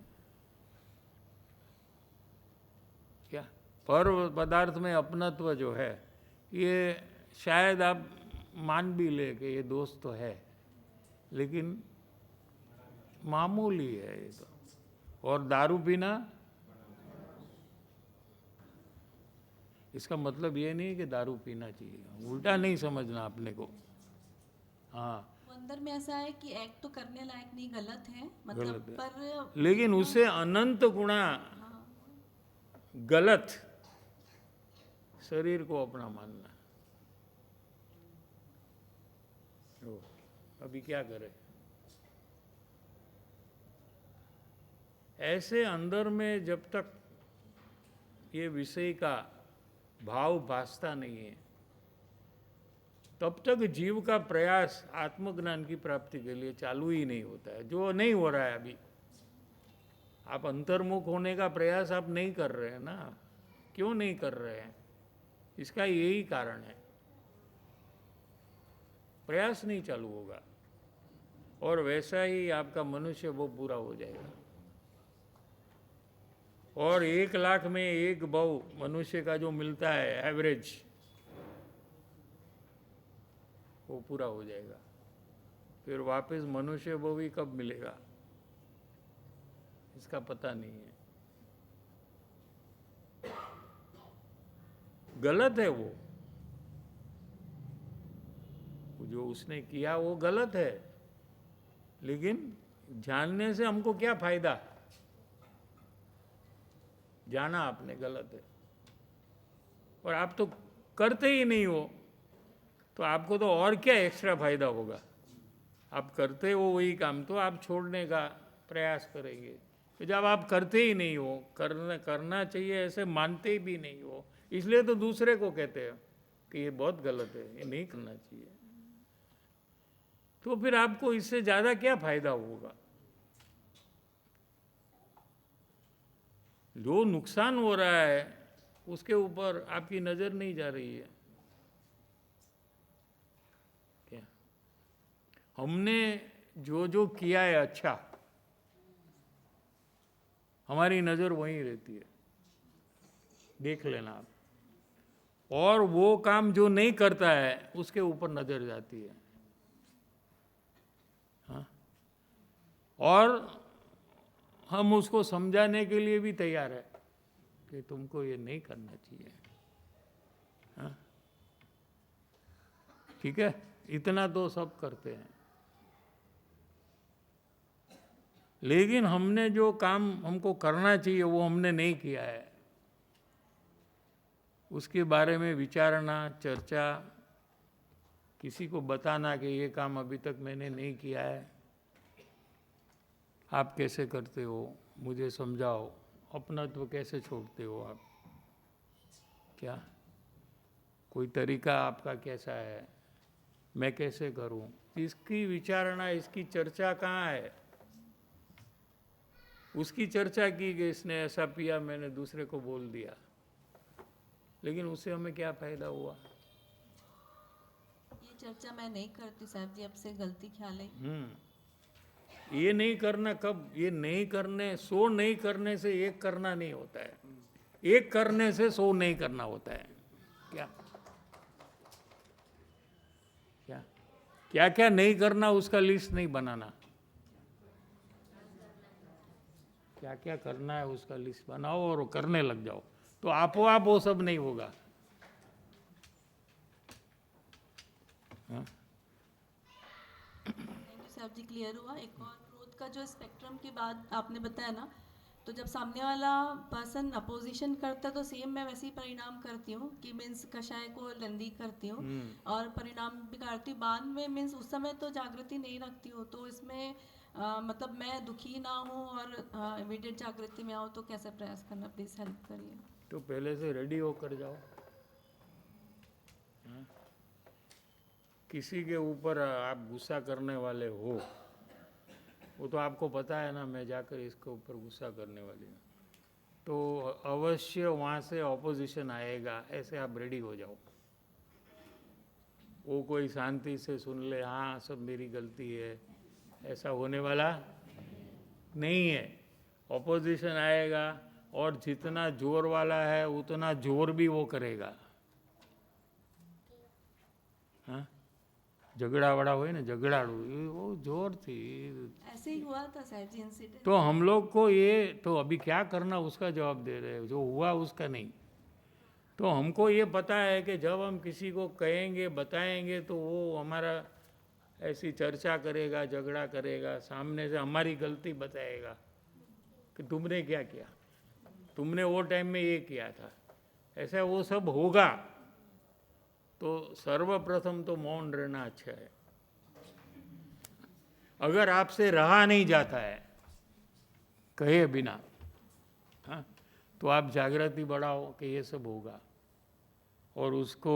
क्या पर पदार्थ में अपनत्व जो है ये शायद आप मान भी ले कि ये दोष तो है, लेकिन मामूली है ये तो। और दारू पीना, इसका मतलब ये नहीं कि दारू पीना चाहिए, उल्टा नहीं समझना अपने को। हाँ, अंदर में ऐसा है कि एक्ट तो करने लायक नहीं, गलत है गलत मतलब, है। पर लेकिन उसे अनंत गुणा गलत शरीर को अपना मानना। ओ, अभी क्या करें? ऐसे अंदर में जब तक ये विषय का भाव भासता नहीं है तब तक जीव का प्रयास आत्मज्ञान की प्राप्ति के लिए चालू ही नहीं होता है, जो नहीं हो रहा है अभी। आप अंतर्मुख होने का प्रयास आप नहीं कर रहे हैं ना। क्यों नहीं कर रहे हैं? इसका यही कारण है, प्रयास नहीं चालू होगा और वैसा ही आपका मनुष्य वो पूरा हो जाएगा। और 1 लाख में 1 भाव मनुष्य का जो मिलता है एवरेज, वो पूरा हो जाएगा। फिर वापस मनुष्य भाव ही कब मिलेगा इसका पता नहीं है। गलत है वो जो उसने किया, वो गलत है, लेकिन जानने से हमको क्या फायदा? जाना आपने गलत है और आप तो करते ही नहीं हो, तो आपको तो और क्या एक्स्ट्रा फायदा होगा? आप करते हो वही काम तो आप छोड़ने का प्रयास करेंगे। तो जब आप करते ही नहीं हो, करना चाहिए ऐसे मानते भी नहीं हो, इसलिए तो दूसरे को कहते हो कि ये बहुत गलत है, ये नहीं करना चाहिए। तो फिर आपको इससे ज़्यादा क्या फायदा होगा? जो नुकसान हो रहा है उसके ऊपर आपकी नज़र नहीं जा रही है। क्या हमने जो जो किया है अच्छा, हमारी नज़र वहीं रहती है, देख लेना आप। और वो काम जो नहीं करता है उसके ऊपर नज़र जाती है। हाँ? और हम उसको समझाने के लिए भी तैयार है कि तुमको ये नहीं करना चाहिए। हाँ? ठीक है। इतना तो सब करते हैं, लेकिन हमने जो काम हमको करना चाहिए वो हमने नहीं किया है। उसके बारे में विचारना, चर्चा, किसी को बताना कि ये काम अभी तक मैंने नहीं किया है, आप कैसे करते हो, मुझे समझाओ, अपनत्व कैसे छोड़ते हो आप, क्या कोई तरीका आपका कैसा है, मैं कैसे करूं, इसकी विचारणा, इसकी चर्चा कहाँ है? उसकी चर्चा की कि इसने ऐसा पिया, मैंने दूसरे को बोल दिया, लेकिन उससे हमें क्या फायदा हुआ? ये चर्चा मैं नहीं करती साहब जी, अब से गलती ख्याल है। ये नहीं करना कब? ये नहीं करने, 100 नहीं करने से एक करना नहीं होता है, एक करने से 100 नहीं करना होता है। क्या क्या क्या क्या नहीं करना, उसका लिस्ट नहीं बनाना। क्या क्या करना है उसका लिस्ट बनाओ और करने लग जाओ, तो आपो आप वो सब नहीं होगा। हाँ? थैंक यू साहब जी, क्लियर हुआ। एक और ग्रोथ का जो स्पेक्ट्रम की बात आपने बताया ना, तो जब सामने वाला पर्सन अपोजिशन करता है तो सेम मैं वैसे ही परिणाम करती हूँ कि मीन्स कषाय को लेंदी करती हूँ और परिणाम बिगाड़ती हूँ। बाद में मीन्स उस समय तो जागृति नहीं रखती हूँ, तो इसमें मतलब मैं दुखी ना हूँ और इमीडिएट जागृति में आऊँ, तो कैसे प्रयास करना, प्लीज़ हेल्प करिए। तो पहले से रेडी होकर जाओ। हाँ? किसी के ऊपर आप गुस्सा करने वाले हो, वो तो आपको पता है ना, मैं जाकर इसके ऊपर गुस्सा करने वाली हूँ, तो अवश्य वहाँ से ऑपोजिशन आएगा, ऐसे आप रेडी हो जाओ। वो कोई शांति से सुन ले, हाँ सब मेरी गलती है, ऐसा होने वाला नहीं है। ऑपोजिशन आएगा और जितना जोर वाला है उतना जोर भी वो करेगा। हाँ, झगड़ा वाला हो ना, झगड़ाड़ू, वो जोर थी। ऐसे ही हुआ था साहब जी इंसिडेंट। तो हम लोग को ये, तो अभी क्या करना उसका जवाब दे रहे हो, जो हुआ उसका नहीं। तो हमको ये पता है कि जब हम किसी को कहेंगे, बताएंगे, तो वो हमारा ऐसी चर्चा करेगा, झगड़ा करेगा, सामने से हमारी गलती बताएगा कि तुमने क्या किया, तुमने वो टाइम में ये किया था, ऐसा वो सब होगा। तो सर्वप्रथम तो मौन रहना अच्छा है। अगर आपसे रहा नहीं जाता है कहे बिना, हाँ, तो आप जागृति बढ़ाओ कि ये सब होगा और उसको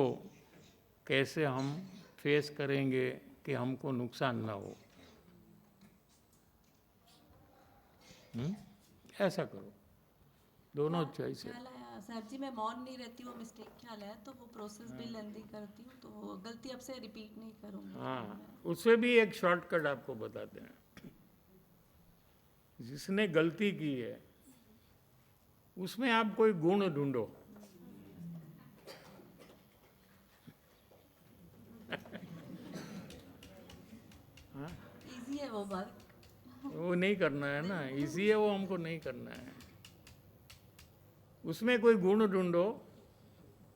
कैसे हम फेस करेंगे कि हमको नुकसान ना हो। ऐसा करो, दोनों चॉइस है। ख्याल आया साहब जी, मैं मौन नहीं रहती हूँ, मिस्टेक ख्याल आया, तो वो प्रोसेस भी लेंदी करती हूँ, तो वो गलती अब से रिपीट नहीं करूँगी। हाँ, उससे भी एक शॉर्टकट आपको बताते हैं। जिसने गलती की है उसमें आप कोई गुण ढूंढो। इजी है वो बात। वो नहीं करना है ना, इजी है वो, हमको नहीं करना है। उसमें कोई गुण ढूंढो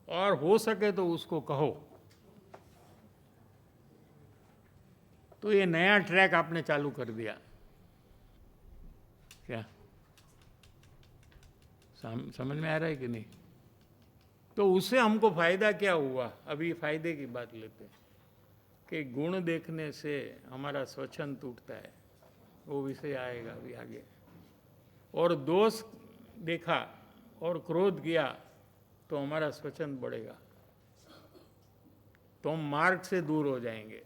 और हो सके तो उसको कहो। तो ये नया ट्रैक आपने चालू कर दिया क्या? समझ में आ रहा है कि नहीं? तो उससे हमको फायदा क्या हुआ? अभी फायदे की बात लेते हैं कि गुण देखने से हमारा स्वच्छंद टूटता है, वो विषय आएगा अभी आगे। और दोष देखा और क्रोध किया तो हमारा स्वच्छंद बढ़ेगा, तो हम मार्ग से दूर हो जाएंगे।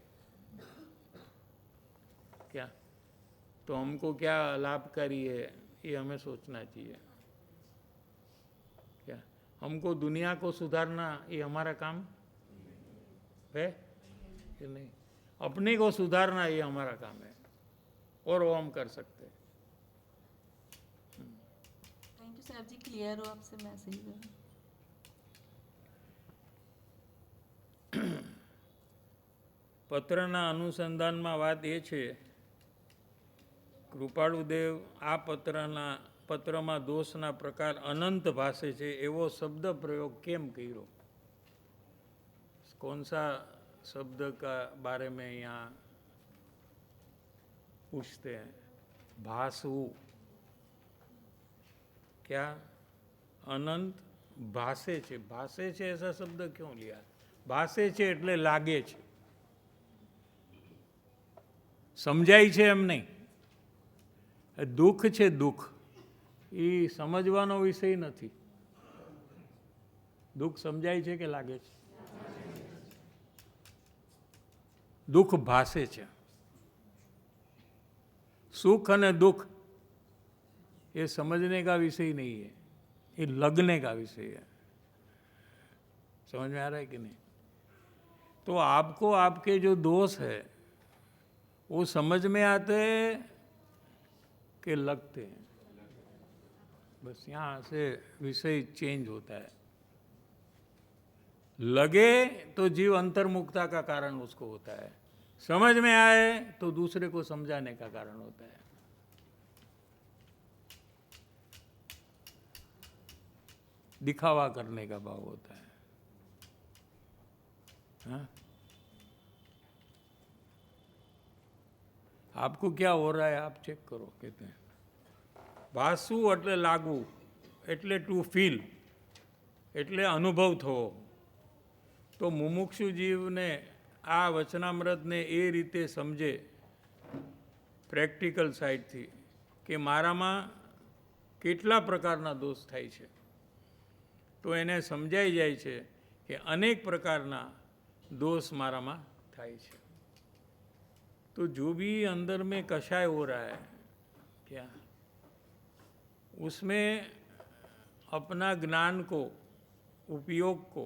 क्या? तो हमको क्या लाभकारी है ये हमें सोचना चाहिए। क्या हमको दुनिया को सुधारना ये हमारा काम है कि नहीं? अपने को सुधारना ये हमारा काम है और वो हम कर सकते हैं। थैंक यू साहब जी, क्लियर हो आपसे मैसेज। પત્રના અનુસંધાનમાં વાત એ છે, કૃપાળુદેવ આ પત્રમાં દોષના પ્રકાર અનંત ભાષે છે એવો શબ્દ પ્રયોગ કેમ કર્યો? कौन सा शब्द का बारे में यहाँ पूछते हैं, भासु, क्या अनंत भासे छे? भासे छे ऐसा शब्द क्यों लिया? भासे छे એટલે લાગે છે, સમજાય છે એમ નહીં. દુઃખ છે, દુઃખ એ સમજવાનો વિષય નથી. દુઃખ સમજાય છે કે લાગે છે? दुख भासे छे. सुख और दुख ये समझने का विषय नहीं है, ये लगने का विषय है. समझ में आ रहा है कि नहीं? तो आपको आपके जो दोष है वो समझ में आते हैं कि लगते हैं? बस यहाँ से विषय चेंज होता है. लगे तो जीव अंतर्मुखता का कारण उसको होता है, समझ में आए तो दूसरे को समझाने का कारण होता है. दिखावा करने का भाव होता है. हाँ? आपको क्या हो रहा है आप चेक करो. कहते हैं भासु એટલે લાગવું, એટલે ટુ ફીલ, એટલે અનુભવ થવો. તો મુમુક્ષુ જીવને આ વચનામૃતને એ રીતે સમજે પ્રેક્ટિકલ સાઈડથી કે મારામાં કેટલા પ્રકારના દોષ થાય છે, તો એને સમજાઈ જાય છે કે અનેક પ્રકારના दोष मारामा થાય છે. तो जो भी अंदर में कषाय हो रहा है क्या, उसमें अपना ज्ञान को, उपयोग को,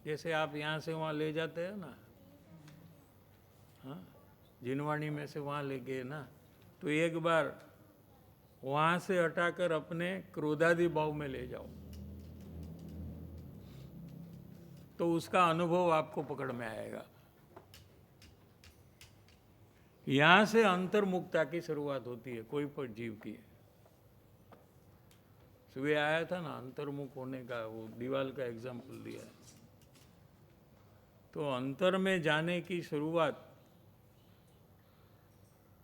जैसे आप यहाँ से वहाँ ले जाते हैं ना, हाँ, जिनवाणी में से वहाँ ले गए ना, तो एक बार वहाँ से हटाकर अपने क्रोधादि भाव में ले जाओ, तो उसका अनुभव आपको पकड़ में आएगा. यहाँ से अंतर्मुखता की शुरुआत होती है कोई पर जीव की. सुबह आया था ना अंतर्मुख होने का, वो दीवाल का एग्जाम्पल दिया. तो अंतर में जाने की शुरुआत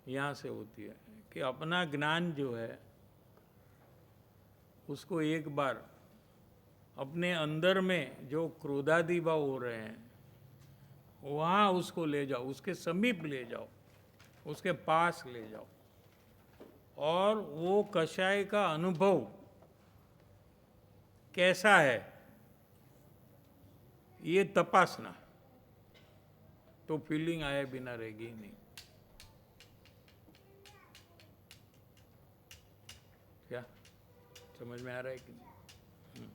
यहाँ से होती है कि अपना ज्ञान जो है उसको एक बार अपने अंदर में जो क्रोधादि भाव हो रहे हैं वहाँ उसको ले जाओ, उसके समीप ले जाओ, उसके पास ले जाओ, और वो कषाय का अनुभव कैसा है ये तपासना, तो फीलिंग आए बिना रहेगी नहीं. क्या समझ में आ रहा है कि नहीं?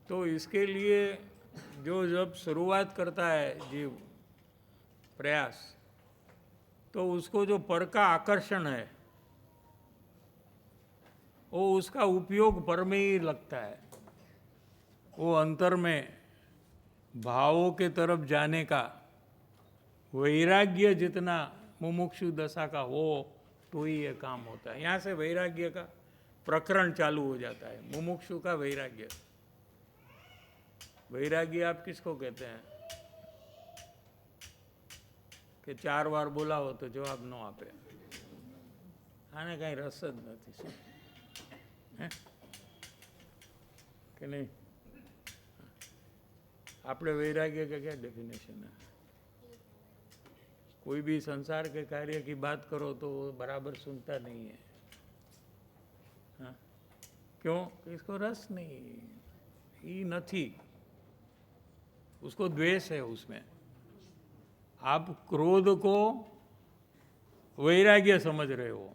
तो इसके लिए जो जब शुरुआत करता है जीव प्रयास, तो उसको जो पर का आकर्षण है वो उसका उपयोग पर में ही लगता है. वो अंतर में भावों के तरफ जाने का वैराग्य जितना मुमुक्षु दशा का हो तो ही ये काम होता है. यहाँ से वैराग्य का प्रकरण चालू हो जाता है. मुमुक्षु का वैराग्य. वैराग्य आप किसको कहते हैं कि 4 बार बोलाવો तो जवाब न आपे, आने कहीं रस ज नहीं कि नहीं. आपने वैराग्य का क्या डेफिनेशन है? कोई भी संसार के कार्य की बात करो तो वो बराबर सुनता नहीं है. हाँ? क्यों? इसको रस नहीं, ये नहीं, उसको द्वेष है उसमें. आप क्रोध को वैराग्य समझ रहे हो,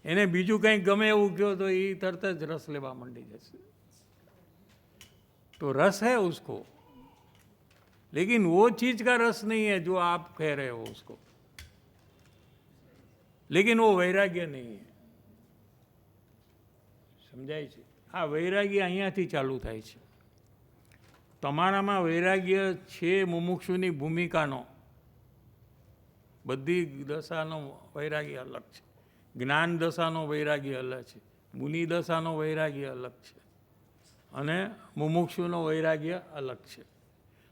એને બીજું કંઈ ગમે એવું કહો તો એ તરત જ રસ લેવા માંડી જશે. तो रस है उसको, लेकिन वो चीज का रस नहीं है जो आप कह रहे हो उसको. लेकिन वो वैराग्य नहीं है. समझाय છે? આ વૈરાગ્ય અહીંયાથી ચાલુ થાય છે. તમારામાં વૈરાગ્ય છે મુમુક્ષુની ભૂમિકાનો, બધી દશાનો વૈરાગ્ય અલગ છે. જ્ઞાન દશાનો વૈરાગ્ય અલગ છે, મુનિ દશાનો વૈરાગ્ય અલગ છે, અને મુમુક્ષુનો વૈરાગ્ય અલગ છે.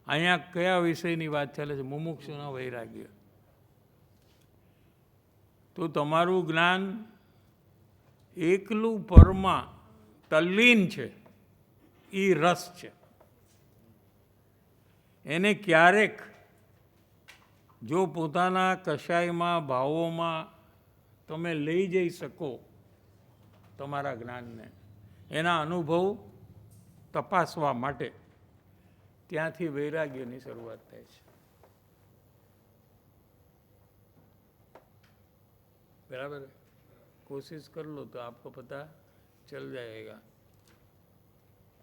અહીંયા કયા વિષયની વાત ચાલે છે? મુમુક્ષુના વૈરાગ્ય. તો તમારું જ્ઞાન એકલું પરમાં તલ્લીન છે, એ રસ છે. એને ક્યારેક જો પોતાના કશાયમાં ભાવોમાં તમે લઈ જઈ શકો તમારા જ્ઞાનને, એના અનુભવ તપાસવા માટે, ત્યાંથી વૈરાગ્યની શરૂઆત થાય છે. बराबर है? कोशिश कर लो तो आपको पता चल जाएगा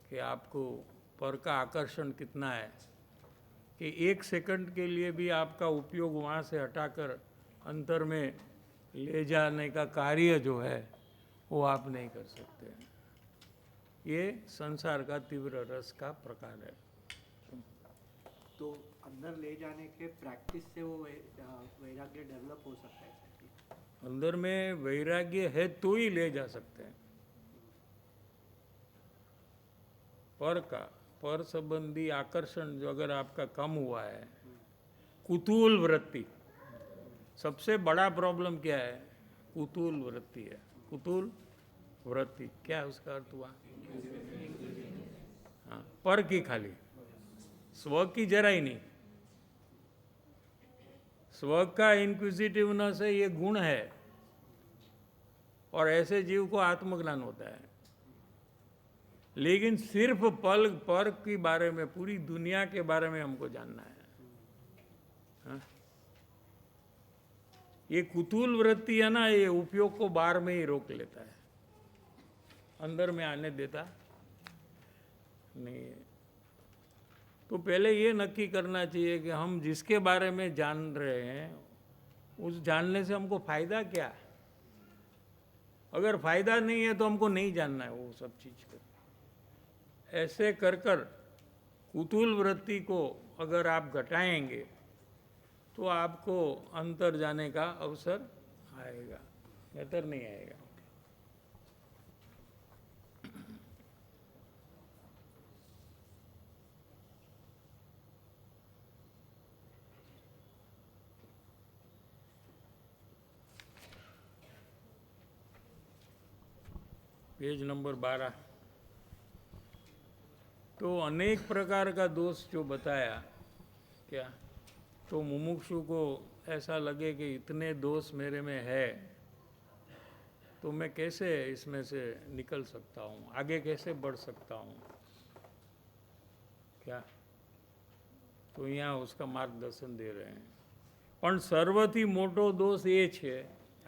कि आपको पर का आकर्षण कितना है, कि एक सेकंड के लिए भी आपका उपयोग वहाँ से हटाकर अंतर में ले जाने का कार्य जो है वो आप नहीं कर सकते. ये संसार का तीव्र रस का प्रकार है. तो अंदर ले जाने के प्रैक्टिस से वो वैराग्य डेवलप हो सकता है. अंदर में वैराग्य है तो ही ले जा सकते हैं. पर संबंधी आकर्षण जो अगर आपका कम हुआ है, कुतूल वृत्ति, सबसे बड़ा प्रॉब्लम क्या है? कुतूल वृत्ति है. कुतूल वृत्ति क्या है? उसका अर्थ हुआ हाँ, पर की खाली, स्व की जरा ही नहीं. स्व का इंक्विजिटिवनेस है, ये गुण है, और ऐसे जीव को आत्मज्ञान होता है. लेकिन सिर्फ पल पर के बारे में, पूरी दुनिया के बारे में हमको जानना है. हाँ? ये कुतूल वृत्ति है ना, ये उपयोग को बाहर में ही रोक लेता है, अंदर में आने देता नहीं है. तो पहले ये नक्की करना चाहिए कि हम जिसके बारे में जान रहे हैं, उस जानने से हमको फायदा क्या है. अगर फायदा नहीं है तो हमको नहीं जानना है वो सब चीज़ को. ऐसे कर कर कुतूल वृत्ति को अगर आप घटाएंगे तो आपको अंतर जाने का अवसर आएगा, बेहतर नहीं आएगा. Page number 12. तो अनेक प्रकार का दोष जो बताया क्या, तो मुमुक्षु को ऐसा लगे कि इतने दोष मेरे में है, तो मैं कैसे इसमें से निकल सकता हूँ, आगे कैसे बढ़ सकता हूँ क्या. तो यहाँ उसका मार्गदर्शन दे रहे हैं. પણ સર્વથી મોટો દોષ એ છે,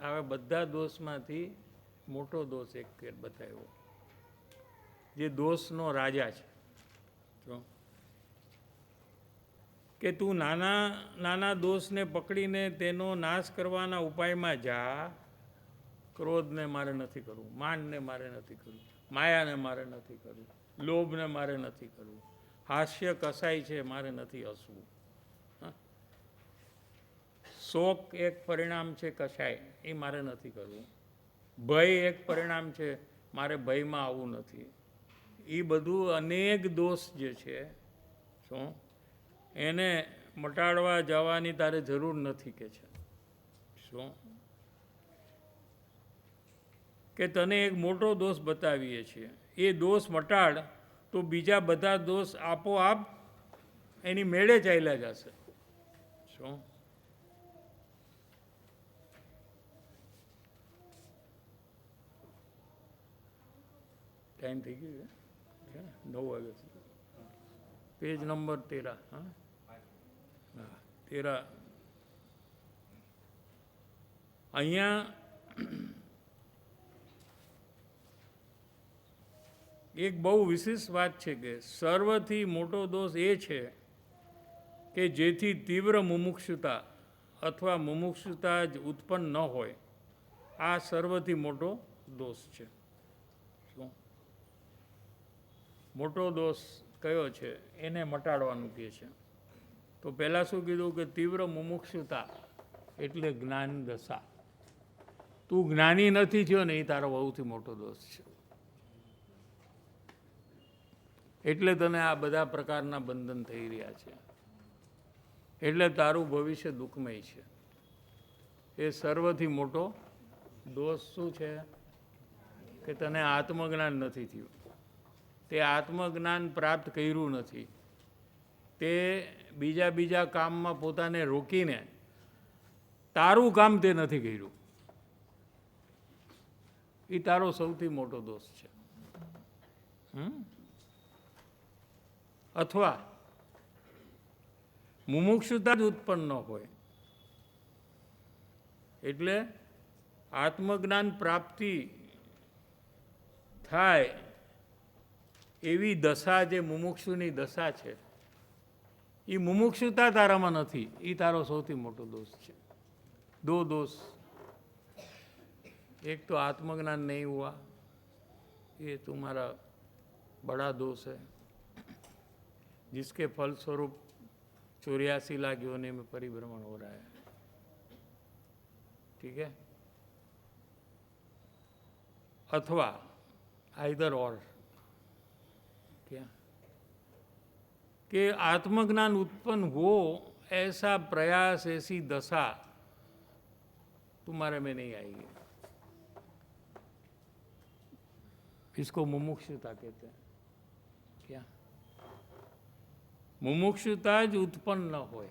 હવે બધા દોષમાંથી મોટો દોષ એક બતાવ્યો, જે દોષનો રાજા છે. જો કે તું નાના નાના દોષને પકડીને તેનો નાશ કરવાના ઉપાયમાં જા. ક્રોધને મારે નથી કરવું, માનને મારે નથી કરવું, માયાને મારે નથી કરવું, લોભને મારે નથી કરવું, હાસ્ય કસાય છે મારે નથી હસવું. શોક એક પરિણામ છે કસાય, એ મારે નથી કરવું. ભય એક પરિણામ છે, મારે ભયમાં આવવું નથી. એ બધું અનેક દોષ જે છે, શું એને મટાડવા જવાની તારે જરૂર નથી કે છે. શું કે તને એક મોટો દોષ બતાવીએ છીએ, એ દોષ મટાડ તો બીજા બધા દોષ આપોઆપ એની મેળે ચાલ્યા જશે. શું टाइम थी गई है, 9 वागे. Page number 13. हाँ 13. અહીંયા એક બહુ વિશેષ વાત છે કે સર્વથી મોટો દોષ એ છે કે જેથી તીવ્ર મુમુક્ષુતા અથવા મુમુક્ષુતા જ ઉત્પન્ન ન હોય, આ સર્વથી મોટો દોષ છે. શું મોટો દોષ કયો છે એને મટાડવાનું કહે છે. તો પહેલાં શું કીધું કે તીવ્ર મુમુક્ષુતા એટલે જ્ઞાન દશા. તું જ્ઞાની નથી થયો ને, એ તારો બહુથી મોટો દોષ છે. એટલે તને આ બધા પ્રકારના બંધન થઈ રહ્યા છે. એટલે તારું ભવિષ્ય દુઃખમય છે. એ સર્વથી મોટો દોષ શું છે કે તને આત્મજ્ઞાન નથી થયું, તે આત્મજ્ઞાન પ્રાપ્ત કર્યું નથી, તે બીજા કામમાં પોતાને રોકીને તારું કામ તે નથી કર્યું. એ તારો સૌથી મોટો દોષ છે. અથવા મુમુક્ષુતા જ ઉત્પન્ન ન હોય, એટલે આત્મજ્ઞાન પ્રાપ્તિ થાય એવી દશા જે મુમુક્ષુની દશા છે, એ મુમુક્ષુતા તારામાં નથી. એ તારો સૌથી મોટો દોષ છે. दो दोष, एक तो आत्मज्ञान नहीं हुआ, ये तुम्हारा बड़ा दोष है, जिसके फलस्वरूप 84 लाख योनि में परिभ्रमण हो रहा है. ठीक है. अथवा आइदर और क्या कि आत्मज्ञान उत्पन्न हो ऐसा प्रयास, ऐसी दशा तुम्हारे में नहीं आएगी. इसको मुमुक्षुता कहते हैं. क्या मुमुक्षुता ज उत्पन्न न होए.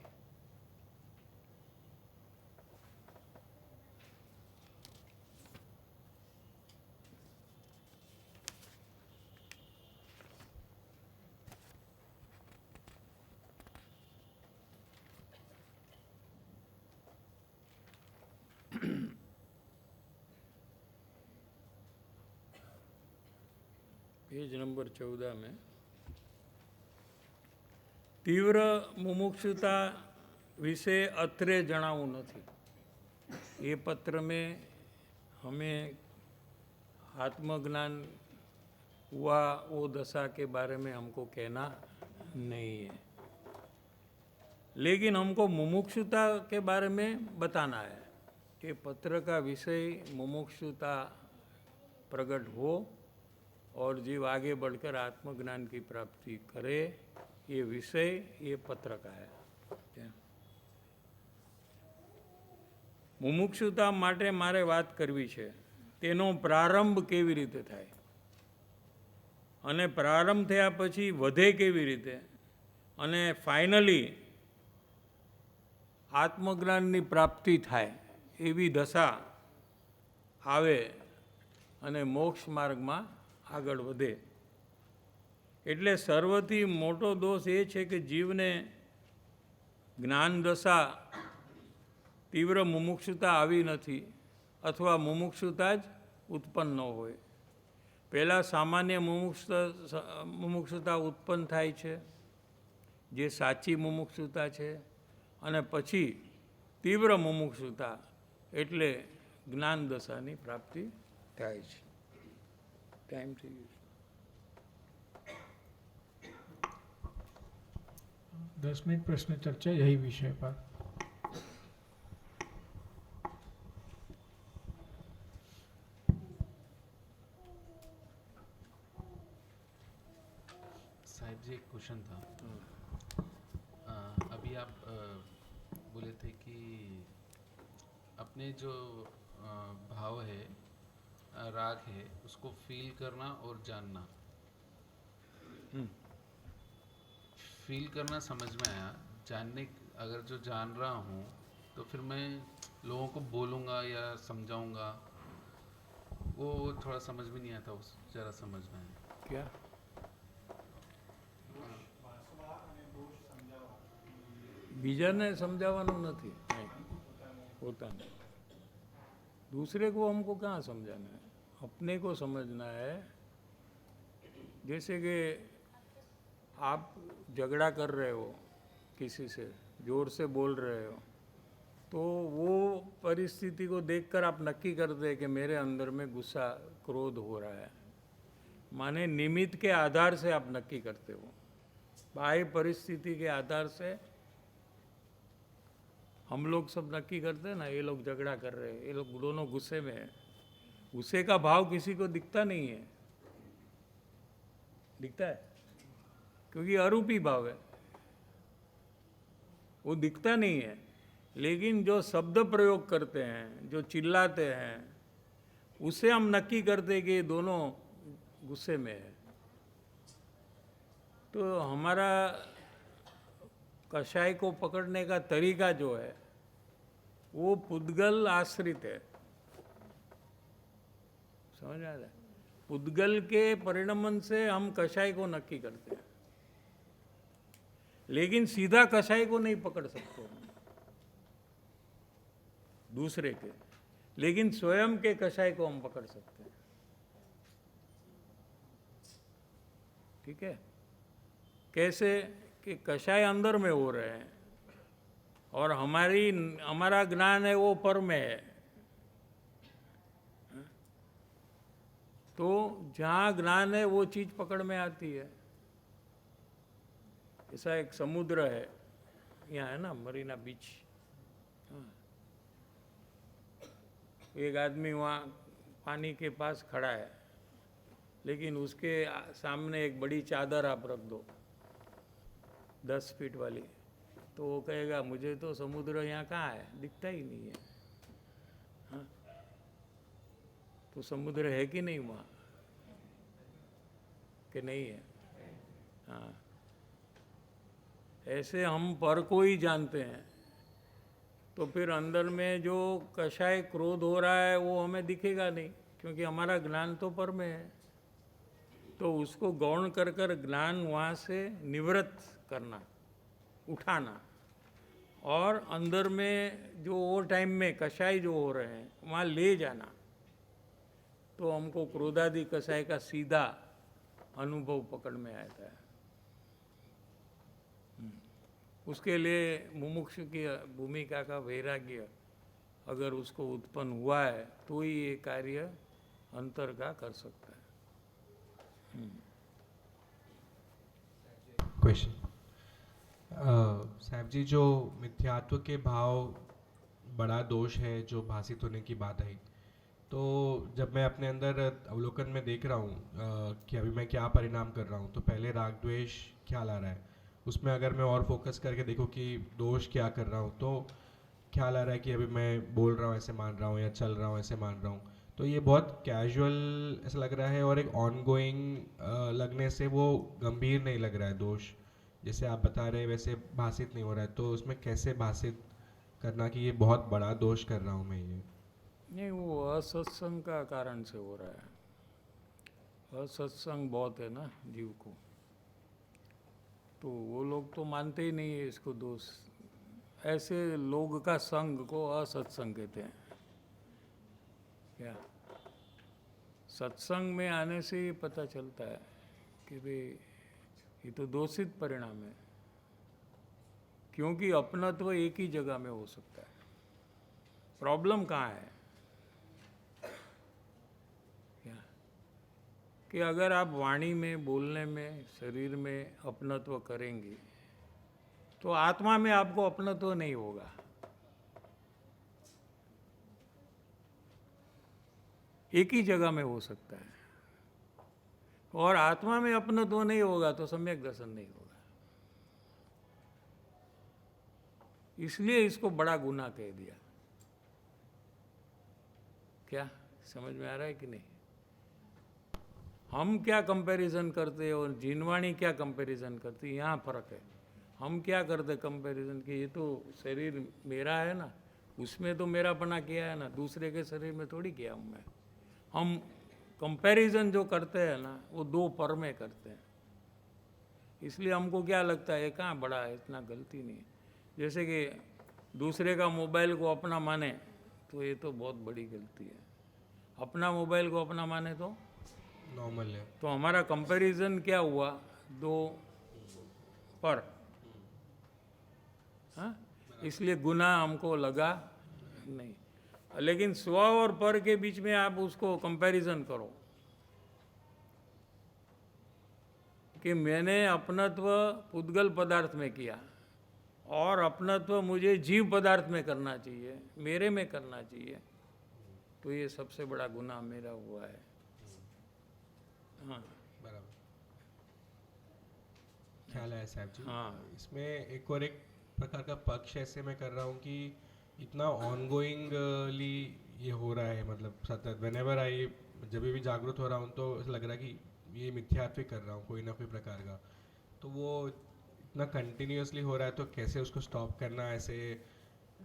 पेज नंबर 14 में तीव्र मुमुक्षुता विषय अत्रे जणावू नहीं. ये पत्र में हमें आत्मज्ञान हुआ वो दशा के बारे में हमको कहना नहीं है, लेकिन हमको मुमुक्षुता के बारे में बताना है कि पत्र का विषय मुमुक्षुता प्रकट हो और जीव आगे बढ़कर आत्मज्ञान की प्राप्ति करे. ये विषय ये पत्र का है. मुमुक्षुता माटे मारे बात करवी छे तेनो प्रारंभ केवी रीते थाय अने प्रारंभ थया पछी वधे केवी रीते अने फाइनली आत्मज्ञाननी प्राप्ति थाय एवी दशा आवे अने मोक्ष मार्ग में આગળ વધે. એટલે સર્વથી મોટો દોષ એ છે કે જીવને જ્ઞાન દશા તીવ્ર મુમુક્ષુતા આવી નથી, અથવા મુમુક્ષુતા જ ઉત્પન્ન ન હોય. પહેલાં સામાન્ય મુમુક્ષુતા ઉત્પન્ન થાય છે, જે સાચી મુમુક્ષુતા છે, અને પછી તીવ્ર મુમુક્ષુતા એટલે જ્ઞાન દશાની પ્રાપ્તિ થાય છે. टाइम टू यूज 10 मिनट प्रश्न चर्चा यही विषय पर. साहिब जी, एक क्वेश्चन था. अभी आप बोले थे कि अपने जो भाव है, राग है, उसको फील करना और जानना. फील करना समझ में आया. जानने, अगर जो जान रहा हूँ तो फिर मैं लोगों को बोलूँगा या समझाऊँगा, वो थोड़ा समझ में नहीं आता. उस जरा समझ में आया. क्या બીજાને સમજાવવાનું નથી, પોતાને. दूसरे को हमको कहाँ समझाना है, अपने को समझना है. जैसे कि आप झगड़ा कर रहे हो किसी से, ज़ोर से बोल रहे हो, तो वो परिस्थिति को देखकर आप नक्की करते हैं कि मेरे अंदर में गुस्सा क्रोध हो रहा है. माने निमित्त के आधार से आप नक्की करते हो, बाह्य परिस्थिति के आधार से हम लोग सब नक्की करते हैं ना. ये लोग झगड़ा कर रहे हैं, ये लोग दोनों गुस्से में हैं. गुस्से का भाव किसी को दिखता नहीं है, दिखता है क्योंकि अरूपी भाव है. वो दिखता नहीं है, लेकिन जो शब्द प्रयोग करते हैं, जो चिल्लाते हैं, उससे हम नक्की करते कि ये दोनों गुस्से में है। तो हमारा कषाय को पकड़ने का तरीका जो है वो पुद्गल आश्रित है, समझ आ रहा है? पुद्गल के परिणमन से हम कषाय को नक्की करते हैं, लेकिन सीधा कषाय को नहीं पकड़ सकते हम, दूसरे के, लेकिन स्वयं के कषाय को हम पकड़ सकते हैं। ठीक है? कैसे कि कषाय अंदर में हो रहे हैं और हमारा ज्ञान है वो पर में है। तो जहाँ ज्ञान है वो चीज पकड़ में आती है। ऐसा एक समुद्र है, यहाँ है ना, मरीना बीच। एक आदमी वहाँ पानी के पास खड़ा है, लेकिन उसके सामने एक बड़ी चादर आप रख दो 10 फीट वाली, तो वो कहेगा मुझे तो समुद्र यहाँ कहाँ है, दिखता ही नहीं है। हाँ? तो समुद्र है कि नहीं वहाँ, कि नहीं है? हाँ, ऐसे हम पर को ही जानते हैं, तो फिर अंदर में जो कषाय क्रोध हो रहा है वो हमें दिखेगा नहीं, क्योंकि हमारा ज्ञान तो पर में है। तो उसको गौण कर कर ज्ञान वहाँ से निवृत्त करना, उठाना, और अंदर में जो वो टाइम में कषाय जो हो रहे हैं वहाँ ले जाना, तो हमको क्रोधादि कषाय का सीधा अनुभव पकड़ में आता है। उसके लिए मुमुक्षु की भूमिका का वैराग्य अगर उसको उत्पन्न हुआ है तो ही ये कार्य अंतर का कर सकता है। क्वेश्चन साहब जी, जो मिथ्यात्व के भाव बड़ा दोष है जो भाषित होने की बात आई, तो जब मैं अपने अंदर अवलोकन में देख रहा हूँ कि अभी मैं क्या परिणाम कर रहा हूँ, तो पहले राग द्वेष ख्याल आ रहा है, उसमें अगर मैं और फोकस करके देखूँ कि दोष क्या कर रहा हूँ, तो ख्याल आ रहा है कि अभी मैं बोल रहा हूँ ऐसे मान रहा हूँ, या चल रहा हूँ ऐसे मान रहा हूँ। तो ये बहुत कैजुअल ऐसा लग रहा है, और एक ऑनगोइंग लगने से वो गंभीर नहीं लग रहा है दोष, जैसे आप बता रहे वैसे भाषित नहीं हो रहा है। तो उसमें कैसे भाषित करना कि ये बहुत बड़ा दोष कर रहा हूँ मैं? ये नहीं, वो असत्संग का कारण से हो रहा है। असत्संग बहुत है ना जीव को, तो वो लोग तो मानते ही नहीं है इसको दोष। ऐसे लोग का संग को असत्संग कहते हैं। क्या सत्संग में आने से ही पता चलता है कि भाई ये तो दोषित परिणाम है, क्योंकि अपनत्व एक ही जगह में हो सकता है। प्रॉब्लम कहाँ है? क्या कि अगर आप वाणी में, बोलने में, शरीर में अपनत्व करेंगे तो आत्मा में आपको अपनत्व नहीं होगा। एक ही जगह में हो सकता है, और आत्मा में अपनत्व नहीं होगा तो सम्यक दर्शन नहीं होगा। इसलिए इसको बड़ा गुनाह कह दिया। क्या समझ में आ रहा है कि नहीं? हम क्या कंपैरिजन करते हैं और जिनवाणी क्या कंपैरिजन करती है, यहाँ फर्क है। हम क्या करते कंपैरिजन कि ये तो शरीर मेरा है ना, उसमें तो मेरा पना किया है ना, दूसरे के शरीर में थोड़ी किया हूँ मैं। हम कंपैरिजन जो करते हैं ना वो दो पर में करते हैं, इसलिए हमको क्या लगता है कहाँ बड़ा है, इतना गलती नहीं है। जैसे कि दूसरे का मोबाइल को अपना माने तो ये तो बहुत बड़ी गलती है। अपना मोबाइल को अपना माने तो नॉर्मल है। तो हमारा कंपैरिजन क्या हुआ, दो पर। हाँ, इसलिए गुनाह हमको लगा नहीं। लेकिन स्व और पर के बीच में आप उसको कंपैरिजन करो कि मैंने अपनत्व पुद्गल पदार्थ में किया और अपनत्व मुझे जीव पदार्थ में करना चाहिए, मेरे में करना चाहिए, तो ये सबसे बड़ा गुनाह मेरा हुआ है। हाँ बराबर ख्याल है साहब जी। हाँ। इसमें एक और एक प्रकार का पक्ष ऐसे मैं कर रहा हूँ कि इतना ऑनगोइंगली ये हो रहा है, मतलब सतत वेनेवर आई, जब भी जागरूक हो रहा हूँ तो ऐसा लग रहा है कि ये मिथ्यात्व कर रहा हूँ कोई ना कोई प्रकार का। तो वो इतना कंटिन्यूअसली हो रहा है तो कैसे उसको स्टॉप करना, ऐसे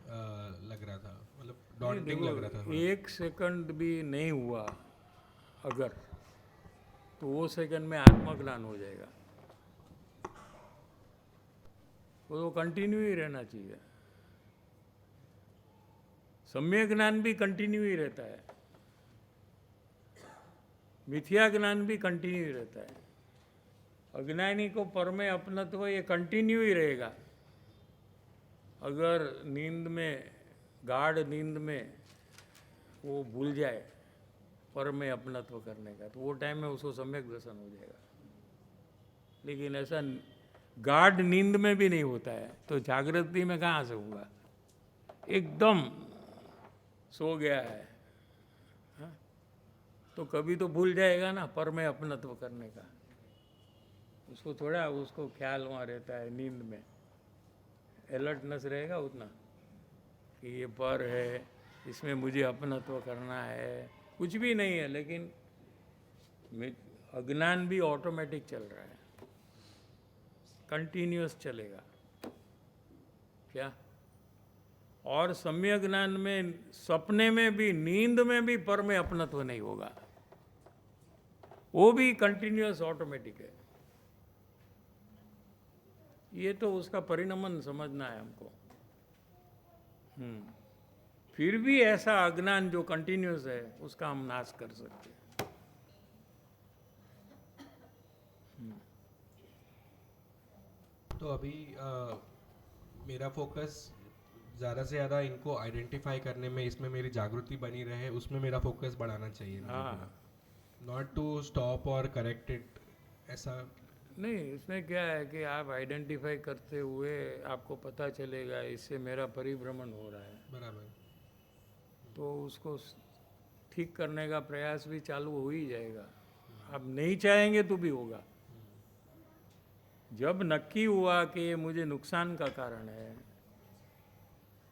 लग रहा था, मतलब नहीं, डॉन्टिंग लग रहा था देखो थोड़ा। एक सेकंड भी नहीं हुआ अगर, तो वो सेकंड में आत्मज्ञान हो जाएगा। वो तो कंटिन्यू ही रहना चाहिए। सम्यक ज्ञान भी कंटिन्यू ही रहता है, मिथ्या ज्ञान भी कंटिन्यू ही रहता है। अज्ञानी को परमे अपनत्व ये कंटिन्यू ही रहेगा। अगर नींद में, गाढ़ नींद में वो भूल जाए परमे अपनत्व करने का, तो वो टाइम में उसको सम्यक दर्शन हो जाएगा। लेकिन ऐसा गाढ़ नींद में भी नहीं होता है, तो जागृति में कहाँ से होगा? एकदम सो गया है, हाँ? तो कभी तो भूल जाएगा ना परमे अपनत्व करने का। उसको थोड़ा, उसको ख्याल वहाँ रहता है नींद में, अलर्टनेस रहेगा उतना कि ये पर है, इसमें मुझे अपनत्व करना है, कुछ भी नहीं है। लेकिन अज्ञान भी ऑटोमेटिक चल रहा है, कंटिन्यूअस चलेगा क्या? और सम्यक ज्ञान में सपने में भी, नींद में भी पर में अपनत्व नहीं होगा, वो भी कंटिन्यूअस ऑटोमेटिक है। ये तो उसका परिणमन समझना है हमको। फिर भी ऐसा अज्ञान जो कंटिन्यूअस है उसका हम नाश कर सकते हैं। तो अभी मेरा फोकस ज़्यादा से ज़्यादा इनको आइडेंटिफाई करने में, इसमें मेरी जागृति बनी रहे, उसमें मेरा फोकस बढ़ाना चाहिए। हाँ, नॉट टू स्टॉप और करेक्ट इट, ऐसा नहीं, इसमें क्या है कि आप आइडेंटिफाई करते हुए आपको पता चलेगा इससे मेरा परिभ्रमण हो रहा है, बराबर। तो उसको ठीक करने का प्रयास भी चालू हो ही जाएगा। आप नहीं चाहेंगे तो भी होगा। जब नक्की हुआ कि ये मुझे नुकसान का कारण है,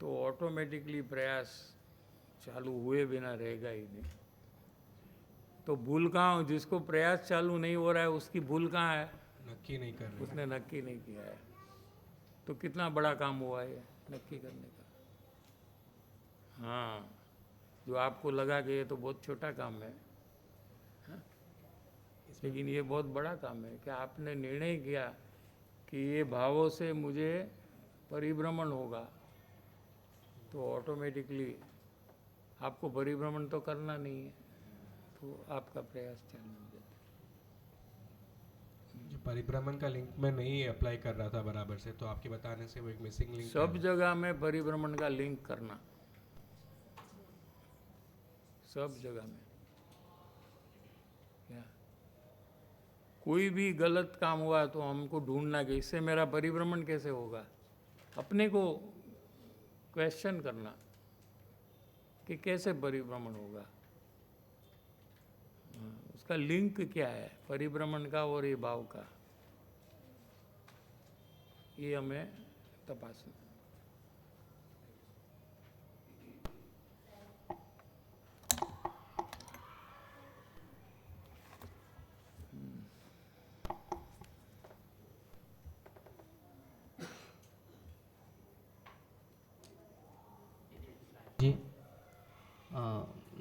तो ऑटोमेटिकली प्रयास चालू हुए बिना रहेगा ही नहीं। तो भूल कहाँ, जिसको प्रयास चालू नहीं हो रहा है उसकी भूल कहाँ है? नक्की नहीं कर रहे। उसने नक्की नहीं किया है। तो कितना बड़ा काम हुआ है नक्की करने का। हाँ, जो आपको लगा कि ये तो बहुत छोटा काम है, हाँ? लेकिन ये बहुत बड़ा काम है कि आपने निर्णय किया कि ये भावों से मुझे परिभ्रमण होगा, तो ऑटोमेटिकली आपको परिभ्रमण तो करना नहीं है, तो आपका प्रयास चालू हो जाता है। जो परिभ्रमण का लिंक मैं नहीं अप्लाई कर रहा था बराबर से, तो आपके बताने से वो एक मिसिंग लिंक सब जगह में परिभ्रमण का लिंक करना, सब जगह में। क्या कोई भी गलत काम हुआ तो हमको ढूंढना कि इससे मेरा परिभ्रमण कैसे होगा, अपने को क्वेश्चन करना कि कैसे परिभ्रमण होगा, उसका लिंक क्या है परिभ्रमण का और ये भाव का, ये हमें तपासना। जी,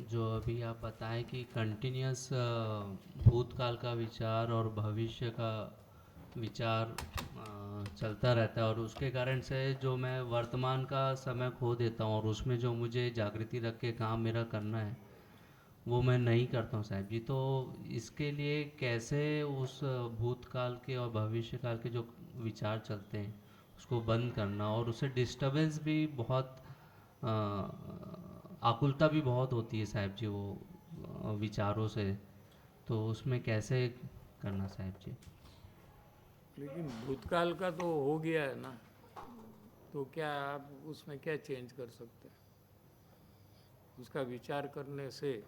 जो अभी आप बताएं कि कंटिन्यूस भूतकाल का विचार और भविष्य का विचार चलता रहता है, और उसके कारण से जो मैं वर्तमान का समय खो देता हूँ, और उसमें जो मुझे जागृति रख के काम मेरा करना है वो मैं नहीं करता हूँ साहब जी। तो इसके लिए कैसे उस भूतकाल के और भविष्य काल के जो विचार चलते हैं उसको बंद करना, और उससे डिस्टरबेंस भी बहुत, आकुलता भी बहुत होती है साहब जी वो विचारों से, तो उसमें कैसे करना साहब जी? लेकिन भूतकाल का तो हो गया है ना, तो क्या आप उसमें क्या चेंज कर सकते हैं? उसका विचार करने से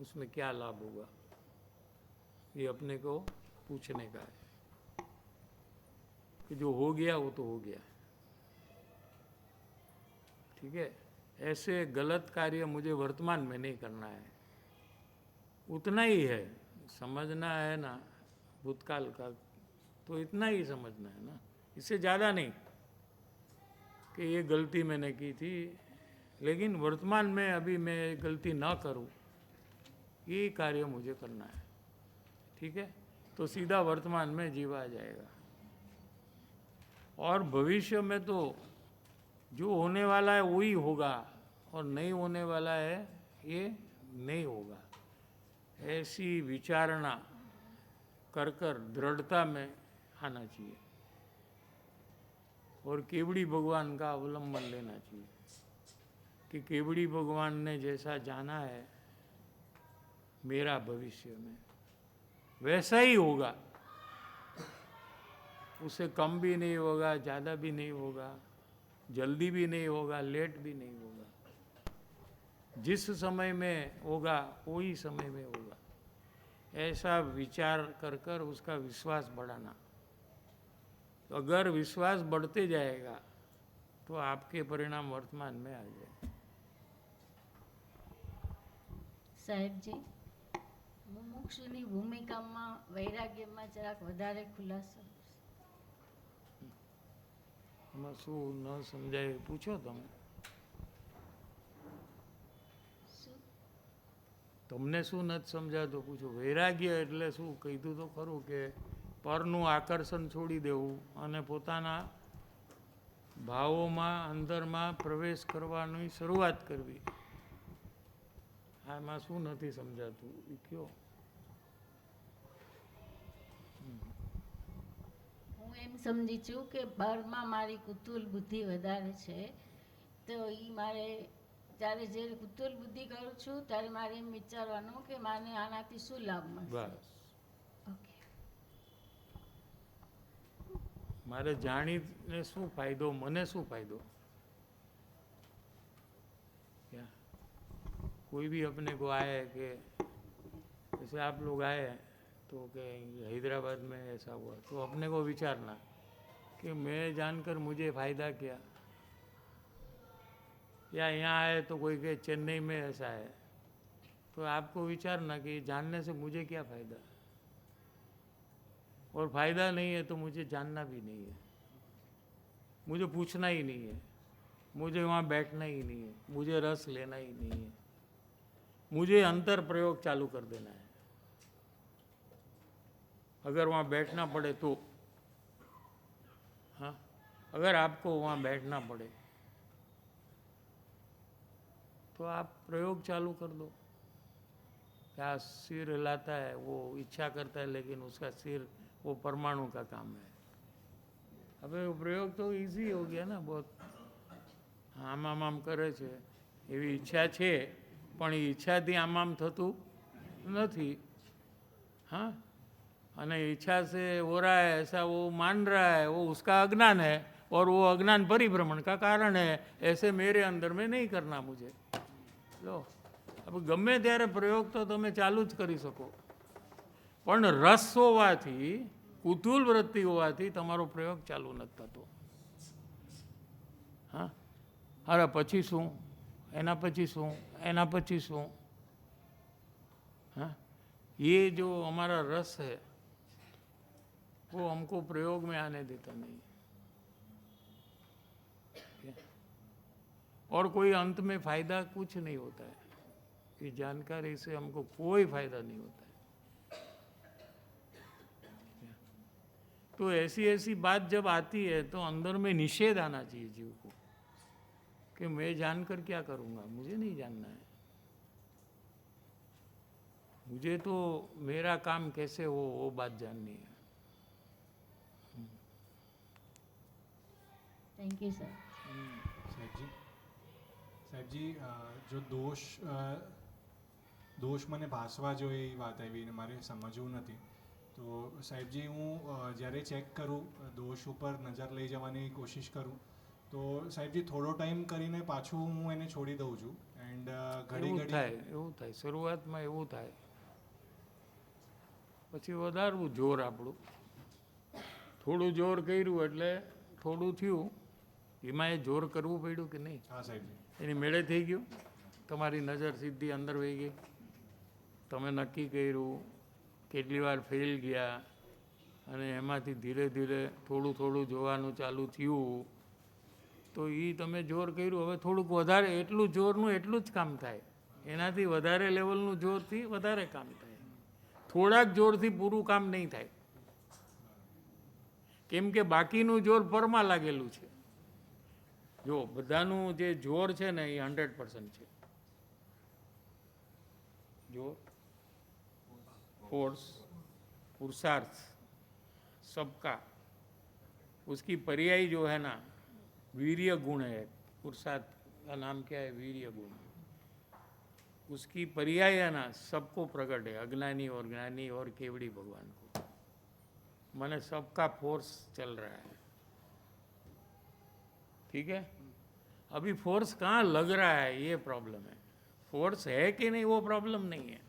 उसमें क्या लाभ होगा, ये अपने को पूछने का है। कि जो हो गया वो तो हो गया, ठीक है, ऐसे गलत कार्य मुझे वर्तमान में नहीं करना है। उतना ही है, समझना है ना भूतकाल का, तो इतना ही समझना है ना, इससे ज़्यादा नहीं कि ये गलती मैंने की थी, लेकिन वर्तमान में अभी मैं गलती ना करूं, ये कार्य मुझे करना है। ठीक है, तो सीधा वर्तमान में जीवा जाएगा। और भविष्य में तो जो होने वाला है वही होगा, और नहीं होने वाला है ये नहीं होगा। ऐसी विचारणा कर कर दृढ़ता में आना चाहिए और केवड़ी भगवान का अवलंबन लेना चाहिए कि केवड़ी भगवान ने जैसा जाना है मेरा भविष्य में वैसा ही होगा, उससे कम भी नहीं होगा, ज़्यादा भी नहीं होगा, जल्दी भी नहीं होगा, लेट भी नहीं होगा। जिस समय में होगा वही समय में होगा, ऐसा विचार कर कर उसका विश्वास बढ़ाना। तो अगर विश्वास बढ़ते जाएगा तो आपके परिणाम वर्तमान में आ जाए। સાહેબ જી, મુમુક્ષુની ભૂમિકામાં વૈરાગ્યમાં જરાક વધારે ખુલાસો. એમાં શું ન સમજાય પૂછો તમે, તમને શું નથી સમજાતું પૂછો. વૈરાગ્ય એટલે શું કીધું તો ખરું કે પરનું આકર્ષણ છોડી દેવું અને પોતાના ભાવોમાં અંદરમાં પ્રવેશ કરવાની શરૂઆત કરવી. આમાં શું નથી સમજાતું એ કયો. હું એમ સમજી છું કે બહારમાં મારી કુતુલ બુદ્ધિ વધારે છે, તો એ મારે જ્યારે જે કુતુલ બુદ્ધિ કરું છું ત્યારે મારે એમ વિચારવાનું કે માને આનાથી શું લાભ મળશે. બસ ઓકે. મારે જાણીને શું ફાયદો, મને શું ફાયદો. क्या कोई भी अपने को आए कि जैसे आप लोग आए तो कि हैदराबाद में ऐसा हुआ, तो अपने को विचारना कि मैं जानकर मुझे फ़ायदा क्या. या यहाँ आए तो कोई के चेन्नई में ऐसा है, तो आपको विचारना कि जानने से मुझे क्या फ़ायदा, और फ़ायदा नहीं है तो मुझे जानना भी नहीं है, मुझे पूछना ही नहीं है, मुझे वहाँ बैठना ही नहीं है, मुझे रस लेना ही नहीं है, मुझे अंतर प्रयोग चालू कर देना है. अगर वहाँ बैठना पड़े तो, हाँ, अगर आपको वहाँ बैठना पड़े तो आप प्रयोग चालू कर दो. क्या सिर हिलाता है, वो इच्छा करता है, लेकिन उसका सिर वो परमाणु का काम है. अबे वो प्रयोग तो इजी हो गया ना बहुत. આમ આમ આમ કરે છે, એવી ઈચ્છા છે પણ એ ઈચ્છાથી આમ આમ થતું નથી. हाँ, अने इच्छा से हो रहा है ऐसा वो मान रहा है, वो उसका अज्ञान है और वो अज्ञान परिभ्रमण का कारण है. ऐसे मेरे अंदर में नहीं करना मुझे. लो, अब गमे त्यारे प्रयोग तो તમે ચાલુ જ કરી શકો, પણ રસ હોવાથી, કુતૂહલ વૃત્તિ હોવાથી તમારો પ્રયોગ ચાલુ નથી થતો. હા, અરે પછી શું, એના પછી શું, એના પછી શું. हाँ, ये जो हमारा रस है वो हमको प्रयोग में आने देता नहीं. और कोई अंत में फ़ायदा कुछ नहीं होता है. ये जानकारी से हमको कोई फ़ायदा नहीं होता है. तो ऐसी ऐसी बात जब आती है तो अंदर में निषेध आना चाहिए जीव को कि मैं जानकर क्या करूँगा, मुझे नहीं जानना है. मुझे तो मेरा काम कैसे हो वो बात जाननी है. Thank you sir. સાહેબ જી, જો દોષ મને ભાસવા જોઈએ એ વાત આવી ને મારે સમજવું નથી. તો સાહેબજી, હું જ્યારે ચેક કરું, દોષ ઉપર નજર લઈ જવાની કોશિશ કરું, તો સાહેબજી થોડો ટાઈમ કરીને પાછું હું એને છોડી દઉં છું. એન્ડ ઘડી એવું ઘડી થાય શરૂઆતમાં એવું થાય, પછી વધારવું જોર આપણું. થોડું જોર કર્યું એટલે થોડું થયું, એમાં એ જોર કરવું પડ્યું કે નહીં? હા સાહેબજી. એની મેળે થઈ ગયું, તમારી નજર સીધી અંદર વહી ગઈ, તમે નક્કી કર્યું, કેટલી વાર ફેલ ગયા, અને એમાંથી ધીરે ધીરે થોડું થોડું જોવાનું ચાલુ થયું, તો એ તમે જોર કર્યું. હવે થોડુંક વધારે, એટલું જોરનું એટલું જ કામ થાય, એનાથી વધારે લેવલનું જોરથી વધારે કામ થાય. થોડાક જોરથી પૂરું કામ નહીં થાય, કેમ કે બાકીનું જોર પરમાં લાગેલું છે. જો બધાનું જે જોર છે ને એ 100% છે. जोर, फोर्स, पुरुषार्थ सबका, उसकी पर्याय जो है ना वीर्य गुण है. पुरुषार्थ का नाम क्या है? वीर्य गुण. उसकी पर्याय है ना सबको प्रकट है, अज्ञानी और ज्ञानी और केवड़ी भगवान को. माने सबका फोर्स चल रहा है. ठीक है. अभी फोर्स कहाँ लग रहा है ये प्रॉब्लम है. फोर्स है कि नहीं वो प्रॉब्लम नहीं है.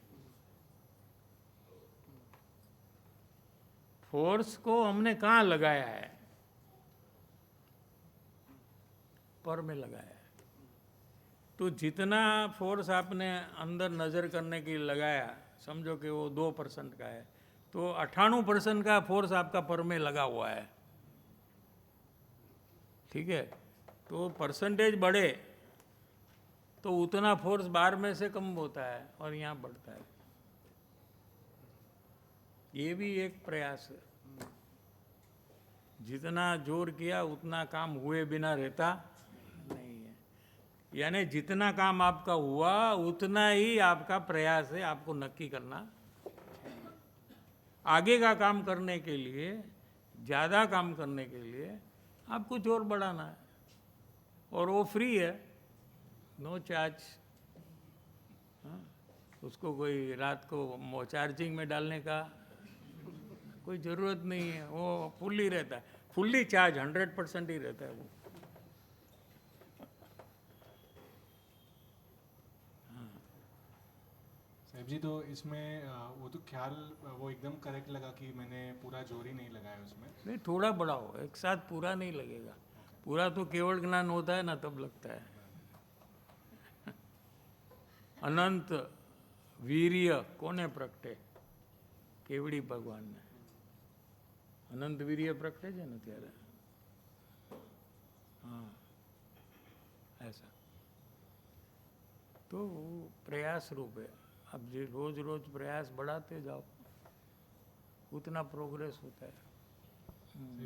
फोर्स को हमने कहाँ लगाया है? पर में लगाया है. तो जितना फोर्स आपने अंदर नज़र करने के लिए लगाया, समझो कि वो 2% का है, तो 98% का फोर्स आपका पर में लगा हुआ है. ठीक है. तो परसेंटेज बढ़े तो उतना फोर्स बाहर में से कम होता है और यहाँ बढ़ता है. ये भी एक प्रयास है. जितना जोर किया उतना काम हुए बिना रहता नहीं है. यानी जितना काम आपका हुआ उतना ही आपका प्रयास है, आपको नक्की करना. आगे का काम करने के लिए, ज़्यादा काम करने के लिए आपको जोर बढ़ाना है, और वो फ्री है, नो चार्ज. उसको कोई रात को चार्जिंग में डालने का कोई ज़रूरत नहीं है. वो फुल्ली रहता है, फुल्ली चार्ज 100% ही रहता है वो. साहब जी तो इसमें वो तो ख्याल वो एकदम करेक्ट लगा कि मैंने पूरा जोर ही नहीं लगाया उसमें. नहीं, थोड़ा बढ़ाओ, एक साथ पूरा नहीं लगेगा. पूरा तो केवल ज्ञान होता है ना तब लगता है. अनंत वीर्य कोने प्रगटे? केवड़ी भगवान ने अनंत वीर्य प्रगटे છે ને ત્યારે. हाँ, ऐसा. तो प्रयास रूप है. अब जो रोज रोज प्रयास बढ़ाते जाओ उतना प्रोग्रेस होता है.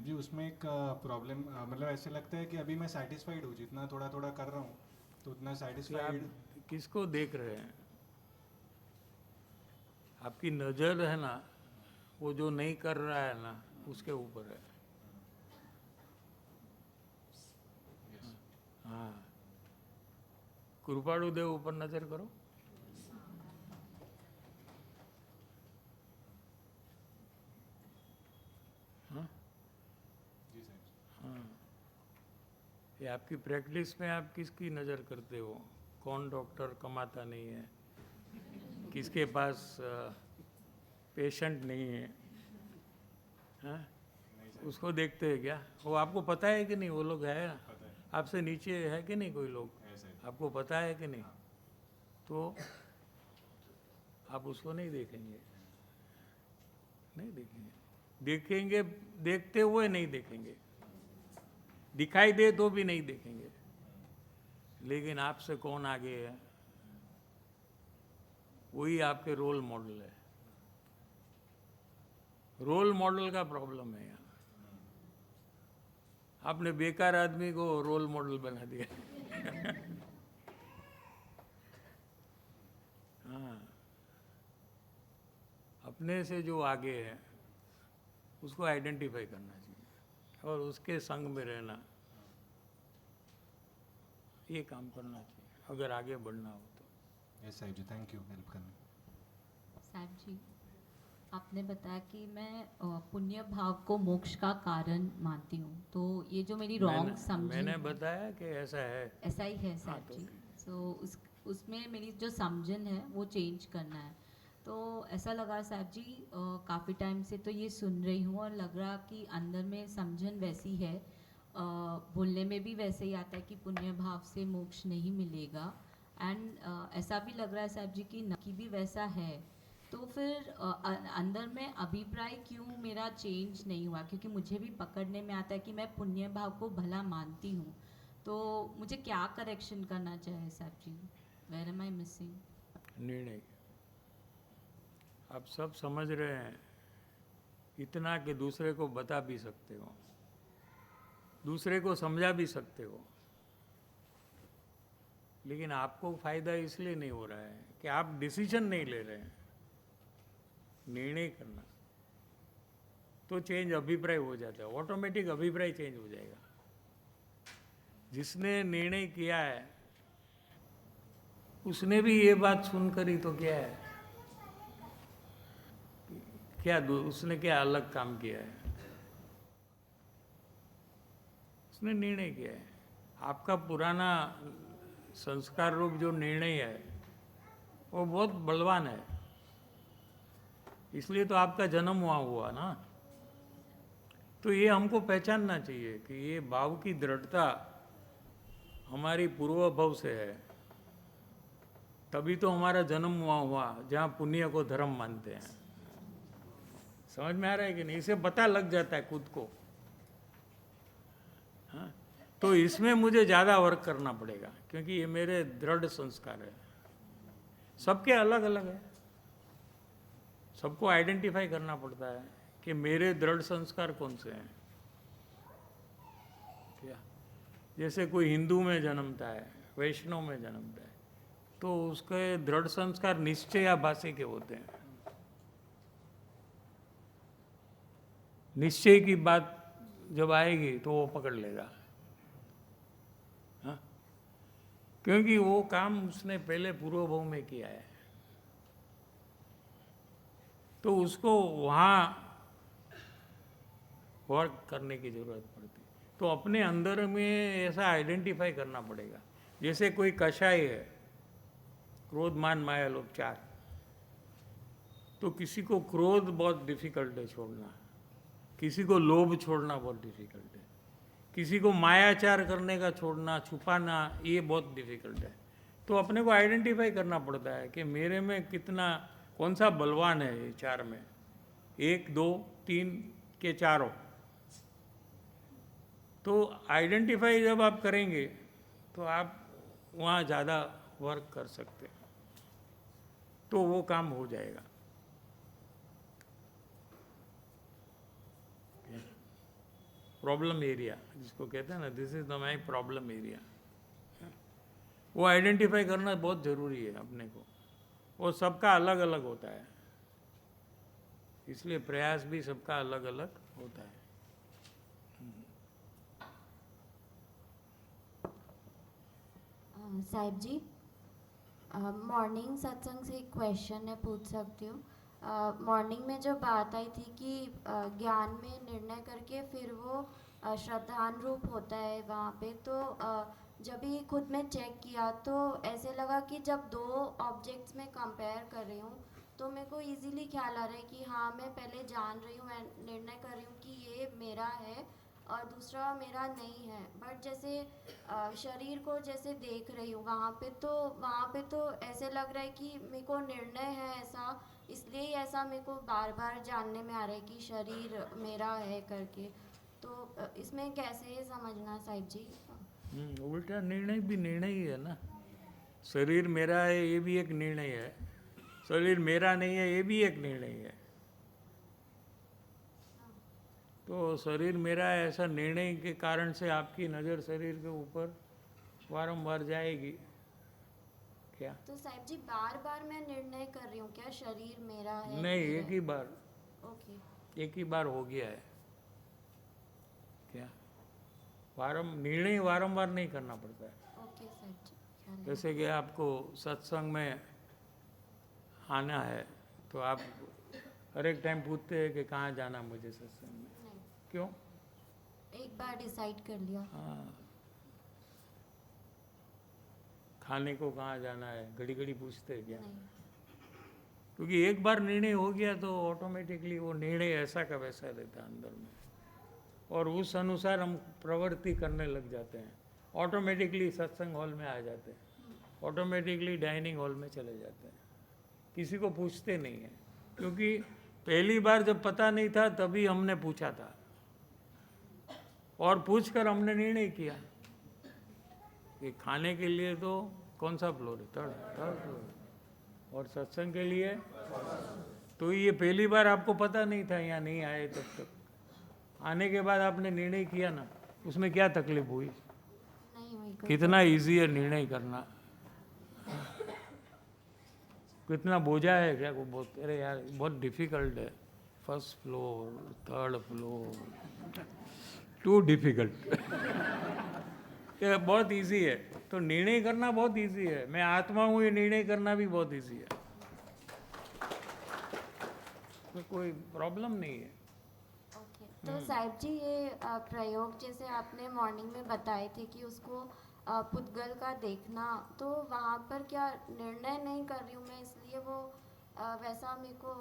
जी उसमें एक प्रॉब्लम मतलब ऐसे लगता है कि अभी मैं सेटिस्फाइड हूँ, जितना थोड़ा थोड़ा कर रहा हूँ तो उतना सेटिस्फाइड. आप किसको देख रहे हैं? आपकी नज़र है ना, वो जो नहीं कर रहा है ना उसके ऊपर है. हाँ, कृपाळु देव ऊपर नजर करो. हाँ, हाँ, ये आपकी प्रैक्टिस में आप किसकी नज़र करते हो? कौन डॉक्टर कमाता नहीं है, किसके पास पेशेंट नहीं है, हाँ? उसको देखते हैं क्या? वो आपको पता है कि नहीं? वो लोग है ना, आपसे नीचे है कि नहीं कोई लोग? आपको पता है कि नहीं? तो आप उसको नहीं देखेंगे. नहीं देखेंगे. देखेंगे, देखते हुए नहीं देखेंगे. दिखाई दे तो भी नहीं देखेंगे. लेकिन आपसे कौन आगे है वही आपके रोल मॉडल है. रोल मॉडल का प्रॉब्लम है यहाँ. आपने बेकार आदमी को रोल मॉडल बना दिया. हाँ, अपने से जो आगे है उसको आइडेंटिफाई करना चाहिए और उसके संग में रहना, ये काम करना चाहिए अगर आगे बढ़ना हो तो. यस साहब जी, थैंक यू हेल्प करने. साहब जी आपने बताया कि मैं पुण्य भाव को मोक्ष का कारण मानती हूँ, तो ये जो मेरी रॉन्ग समझ मैंने बताया कि ऐसा है. ऐसा ही है साहब जी. सो उसमें मेरी जो समझन है वो चेंज करना है. तो ऐसा लगा साहब जी काफ़ी टाइम से तो ये सुन रही हूँ और लग रहा कि अंदर में समझन वैसी है बोलने में भी वैसे ही आता है कि पुण्य भाव से मोक्ष नहीं मिलेगा, एंड ऐसा भी लग रहा है साहब जी कि नक्की भी वैसा है। तो फिर अंदर में अभिप्राय क्यों मेरा चेंज नहीं हुआ? क्योंकि मुझे भी पकड़ने में आता है कि मैं पुण्य भाव को भला मानती हूँ, तो मुझे क्या करेक्शन करना चाहिए साहब जी? Where am I missing? निर्णय आप सब समझ रहे हैं, इतना कि दूसरे को बता भी सकते हो, दूसरे को समझा भी सकते हो, लेकिन आपको फायदा इसलिए नहीं हो रहा है कि आप डिसीजन नहीं ले रहे हैं। निर्णय करना तो चेंज अभिप्राय हो जाता है, ऑटोमेटिक अभिप्राय चेंज हो जाएगा। जिसने निर्णय किया है उसने भी ये बात सुनकर ही तो क्या है, क्या उसने क्या अलग काम किया है? उसने निर्णय किया है। आपका पुराना संस्कार रूप जो निर्णय है वो बहुत बलवान है, इसलिए तो आपका जन्म हुआ ना। तो ये हमको पहचानना चाहिए कि ये भाव की दृढ़ता हमारी पूर्व भव से है, तभी तो हमारा जन्म हुआ जहाँ पुण्य को धर्म मानते हैं। समझ में आ रहा है कि नहीं? इसे पता लग जाता है खुद को। हाँ? तो इसमें मुझे ज़्यादा वर्क करना पड़ेगा, क्योंकि ये मेरे दृढ़ संस्कार है। सबके अलग अलग है, सबको आइडेंटिफाई करना पड़ता है कि मेरे दृढ़ संस्कार कौन से हैं। क्या जैसे कोई हिंदू में जन्मता है, वैष्णव में जन्मता है, तो उसके दृढ़ संस्कार निश्चय या भाषे के होते हैं। निश्चय की बात जब आएगी तो वो पकड़ लेगा, हाँ? क्योंकि वो काम उसने पहले पूर्व भव में किया है, तो उसको वहाँ वर्क करने की जरूरत पड़ती है। तो अपने अंदर में ऐसा आइडेंटिफाई करना पड़ेगा। जैसे कोई कषाय है, क्रोध मान माया लोभ चार, तो किसी को क्रोध बहुत डिफिकल्ट है छोड़ना, किसी को लोभ छोड़ना बहुत डिफिकल्ट है, किसी को मायाचार करने का छोड़ना, छुपाना, ये बहुत डिफिकल्ट है। तो अपने को आइडेंटिफाई करना पड़ता है कि मेरे में कितना, कौन सा बलवान है ये चार में, 1 2 3 के चारों। तो आइडेंटिफाई जब आप करेंगे तो आप वहाँ ज़्यादा वर्क कर सकते हैं, तो वो काम हो जाएगा। प्रॉब्लम एरिया जिसको कहते हैं ना, this is the my problem area, वो आइडेंटिफाई करना बहुत ज़रूरी है अपने को। वो सबका अलग अलग होता है, इसलिए प्रयास भी सबका अलग अलग होता है। साहिब जी, मॉर्निंग सत्संग से एक क्वेश्चन है, पूछ सकती हूँ? मॉर्निंग में जो बात आई थी कि ज्ञान में निर्णय करके फिर वो श्रद्धान रूप होता है वहाँ पे, तो जब भी खुद में चेक किया तो ऐसे लगा कि जब 2 ऑब्जेक्ट्स में कंपेयर कर रही हूँ तो मेरे को इजीली ख्याल आ रहा है कि हाँ मैं पहले जान रही हूँ, मैं निर्णय कर रही हूँ कि ये मेरा है और दूसरा मेरा नहीं है। बट जैसे शरीर को जैसे देख रही हूँ वहाँ पे तो ऐसे लग रहा है कि मेरे को निर्णय है ऐसा, इसलिए ही ऐसा मेरे को बार बार जानने में आ रहा है कि शरीर मेरा है करके। तो इसमें कैसे समझना साहिब जी? उल्टा निर्णय भी निर्णय ही है ना। शरीर मेरा है ये भी एक निर्णय है, शरीर मेरा नहीं है ये भी एक निर्णय है। तो शरीर मेरा है ऐसा निर्णय के कारण से आपकी नज़र शरीर के ऊपर वारंवार जाएगी क्या? तो साहिब जी बार बार मैं निर्णय कर रही हूँ क्या शरीर मेरा है? नहीं, एक ही बार। ओके, एक ही बार हो गया है क्या? निर्णय वारंवार नहीं करना पड़ता है। ओके साहिब जी। जैसे कि आपको सत्संग में आना है तो आप हर एक टाइम पूछते हैं कि कहाँ जाना मुझे सत्संग में, नहीं, क्यों? एक बार डिसाइड कर लिया। हाँ, खाने को कहाँ जाना है घड़ी घड़ी पूछते हैं क्या? नहीं, क्योंकि एक बार निर्णय हो गया तो ऑटोमेटिकली वो निर्णय ऐसा का वैसा रहता है अंदर में। और उस अनुसार हम प्रवृत्ति करने लग जाते हैं, ऑटोमेटिकली सत्संग हॉल में आ जाते हैं, ऑटोमेटिकली डाइनिंग हॉल में चले जाते हैं, किसी को पूछते नहीं हैं। क्योंकि पहली बार जब पता नहीं था तभी हमने पूछा था और पूछकर हमने निर्णय किया कि खाने के लिए तो कौन सा फ्लोर है, थर्ड फ्लोर, और सत्संग के लिए तो ये पहली बार आपको पता नहीं था, यहाँ नहीं आए तब तक, आने के बाद आपने निर्णय किया ना, उसमें क्या तकलीफ हुई? नहीं हुई कोई कितना इजी है निर्णय करना, कितना बोझा है क्या को बहुत, अरे यार बहुत डिफिकल्ट है, first floor, third floor, too difficult ये बहुत इजी है। तो निर्णय करना बहुत इजी है, मैं आत्मा हूँ ये निर्णय करना भी बहुत इजी है, इसमें कोई प्रॉब्लम नहीं है। ओके। तो साहिब जी ये प्रयोग जैसे आपने मॉर्निंग में बताए थे कि उसको पुद्गल का देखना, तो वहाँ पर क्या निर्णय नहीं कर रही हूँ मैं, इसलिए वो वैसा मेरे को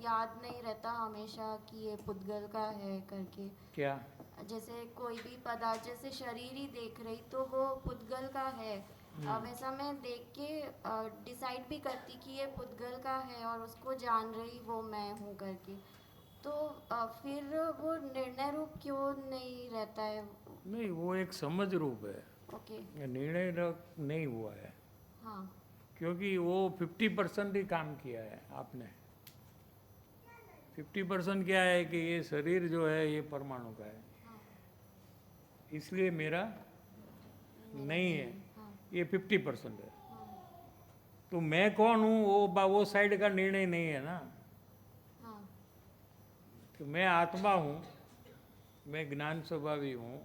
याद नहीं रहता हमेशा कि ये पुद्गल का है करके। क्या जैसे कोई भी पदार्थ जैसे शरीर ही देख रही तो वो पुद्गल का है, वैसा मैं देख के डिसाइड भी करती कि ये पुद्गल का है और उसको जान रही वो मैं हूँ करके, तो फिर वो निर्णय रूप क्यों नहीं रहता है? नहीं, वो एक समझ रूप है, ओके। निर्णय नहीं हुआ है, हाँ क्योंकि वो 50% ही काम किया है आपने। 50% क्या है कि ये शरीर जो है ये परमाणु का है, इसलिए मेरा नहीं है, ये 50% है। तो मैं कौन हूँ वो साइड का निर्णय नहीं है ना, तो मैं आत्मा हूँ, मैं ज्ञान स्वभावी हूँ,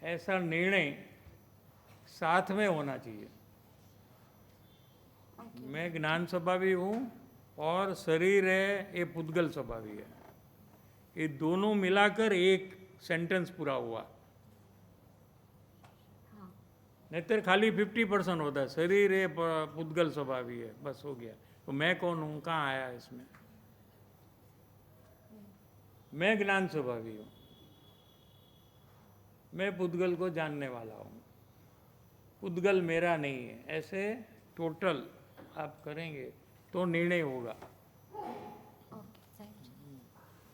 ऐसा निर्णय साथ में होना चाहिए। मैं ज्ञान स्वभावी हूँ और शरीर है ये पुद्गल स्वभावी है, ये दोनों मिलाकर एक सेंटेंस पूरा हुआ। नहीं खाली 50% होता है, शरीर है पुद्गल स्वभावी है, बस हो गया। तो मैं कौन हूँ, कहाँ आया इसमें? मैं ज्ञान स्वभावी हूँ, मैं पुद्गल को जानने वाला हूँ, पुद्गल मेरा नहीं है, ऐसे टोटल आप करेंगे तो निर्णय होगा। ओके साहिब जी,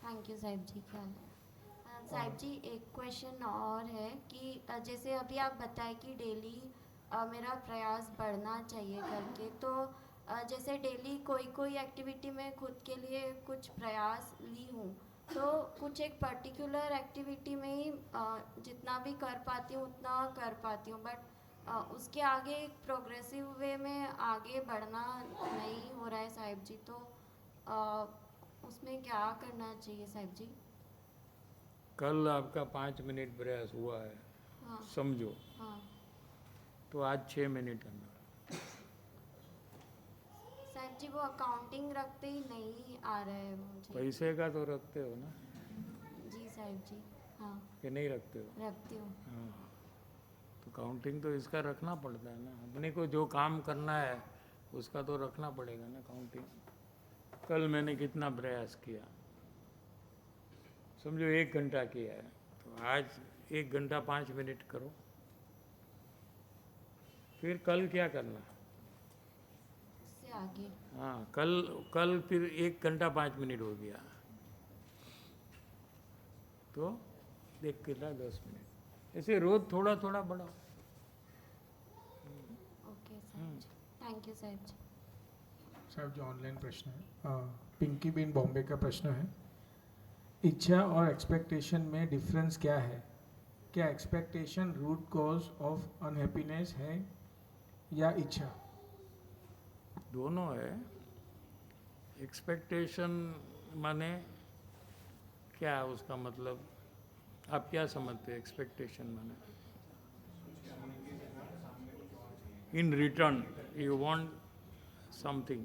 थैंक यू साहिब जी। ख्याल है साहिब जी। एक क्वेश्चन और है कि जैसे अभी आप बताए कि डेली मेरा प्रयास बढ़ना चाहिए करके, तो जैसे डेली कोई एक्टिविटी में खुद के लिए कुछ प्रयास ली हूँ, तो कुछ एक पर्टिकुलर एक्टिविटी में ही जितना भी कर पाती हूँ उतना कर पाती हूँ, बट उसके आगे एक प्रोग्रेसिव वे में आगे बढ़ना नहीं हो रहा है साहिब जी, तो उसमें क्या करना चाहिए साहिब जी? कल आपका 5 मिनट प्रयास हुआ है, हाँ समझो, हाँ तो आज 6 मिनट करना। साहिब जी वो अकाउंटिंग रखते ही नहीं आ रहा है मुझे। पैसे का तो रखते हो ना? जी साहिब जी। हाँ कि नहीं रखते हो? रखती हूँ। हाँ, तो काउंटिंग तो इसका रखना पड़ता है ना, अपने को जो काम करना है उसका तो रखना पड़ेगा ना काउंटिंग। कल मैंने कितना प्रयास किया, समझो 1 घंटा किया है, तो आज 1 घंटा 5 मिनट करो। फिर कल क्या करना? उससे आगे। हाँ, कल फिर 1 घंटा 5 मिनट हो गया, तो देख कितना 10 मिनट, ऐसे रोज थोड़ा थोड़ा बढ़ाओ। ओके साहिब जी, थैंक यू साहिब जी। साहब जो ऑनलाइन प्रश्न है, पिंकी बीन बॉम्बे का प्रश्न है, इच्छा और एक्सपेक्टेशन में डिफरेंस क्या है? क्या expectation root cause of unhappiness है या इच्छा? दोनों है। एक्सपेक्टेशन माने क्या, उसका मतलब आप क्या समझते हैं? एक्सपेक्टेशन माने in return you want something,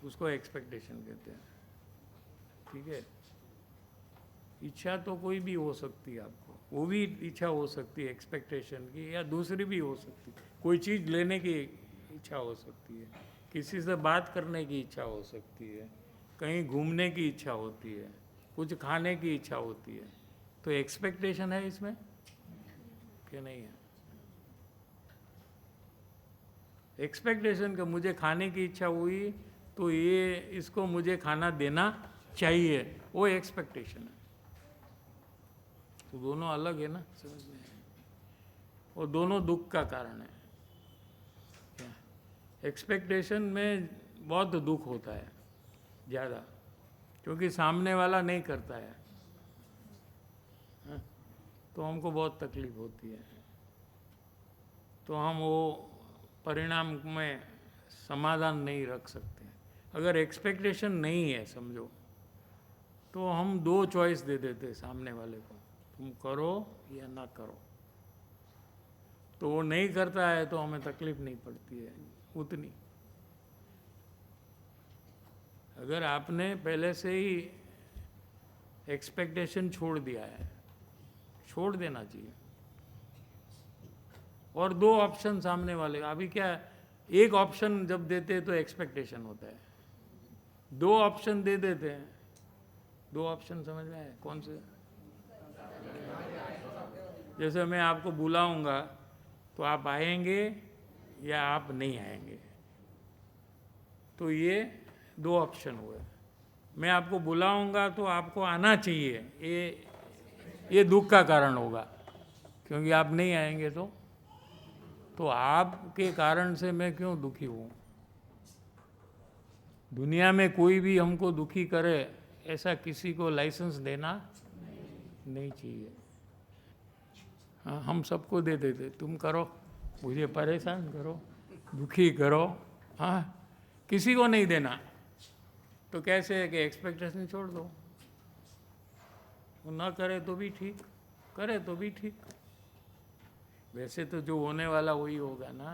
उसको एक्सपेक्टेशन कहते हैं, ठीक है। इच्छा तो कोई भी हो सकती है, आपको वो भी इच्छा हो सकती है एक्सपेक्टेशन की, या दूसरी भी हो सकती है। कोई चीज़ लेने की इच्छा हो सकती है, किसी से बात करने की इच्छा हो सकती है, कहीं घूमने की इच्छा होती है, कुछ खाने की इच्छा होती है, तो एक्सपेक्टेशन है इसमें कि नहीं है? एक्सपेक्टेशन का मुझे खाने की इच्छा हुई तो ये इसको मुझे खाना देना चाहिए, वो एक्सपेक्टेशन है। तो दोनों अलग है ना, समझ में? और दोनों दुख का कारण है। एक्सपेक्टेशन में बहुत दुख होता है ज़्यादा, क्योंकि सामने वाला नहीं करता है, तो हमको बहुत तकलीफ होती है। तो हम वो परिणाम में समाधान नहीं रख सकते। अगर एक्सपेक्टेशन नहीं है समझो, तो हम दो चॉइस दे देते सामने वाले को, तुम करो या ना करो। तो वो नहीं करता है तो हमें तकलीफ नहीं पड़ती है उतनी। अगर आपने पहले से ही एक्सपेक्टेशन छोड़ दिया है, छोड़ देना चाहिए। और दो ऑप्शन सामने वाले, अभी क्या है, एक ऑप्शन जब देते हैं तो एक्सपेक्टेशन होता है, दो ऑप्शन दे देते हैं। दो ऑप्शन समझ में आए कौन से? जैसे मैं आपको बुलाऊंगा तो आप आएंगे या आप नहीं आएंगे, तो ये दो ऑप्शन हुए। मैं आपको बुलाऊंगा तो आपको आना चाहिए, ये दुख का कारण होगा, क्योंकि आप नहीं आएंगे तो आपके कारण से मैं क्यों दुखी हूँ? दुनिया में कोई भी हमको दुखी करे ऐसा किसी को लाइसेंस देना नहीं चाहिए। हाँ, हम सबको दे देते, तुम करो, मुझे परेशान करो, दुखी करो, हाँ, किसी को नहीं देना। तो कैसे है कि एक्सपेक्टेशन छोड़ दो, वो ना करे तो भी ठीक, करे तो भी ठीक। वैसे तो जो होने वाला वही होगा ना,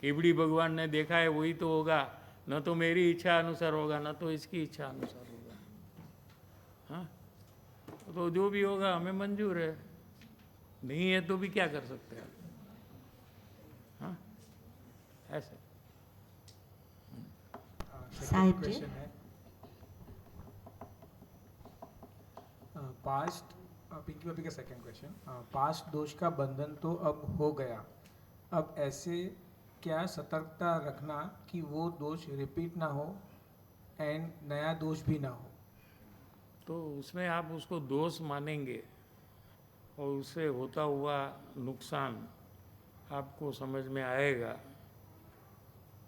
केवड़ी भगवान ने देखा है वही तो होगा, न तो मेरी इच्छा अनुसार होगा न तो इसकी इच्छा अनुसार होगा। हाँ, तो जो भी होगा हमें मंजूर है, नहीं है तो भी क्या कर सकते हैं। हाँ, ऐसे सेकंड क्वेश्चन है, पास्ट पिंकी भाभी का सेकंड क्वेश्चन, पास्ट दोष का बंधन तो अब हो गया, अब ऐसे क्या सतर्कता रखना कि वो दोष रिपीट ना हो एंड नया दोष भी ना हो? तो उसमें आप उसको दोष मानेंगे और उससे होता हुआ नुकसान आपको समझ में आएगा,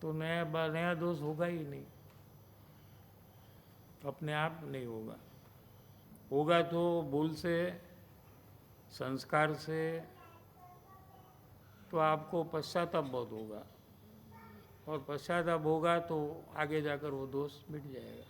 तो नया दोष होगा ही नहीं, अपने आप नहीं होगा। होगा तो भूल से, संस्कार से, तो आपको पश्चाताप बहुत होगा, और पश्चाताप होगा तो आगे जाकर वो दोष मिट जाएगा।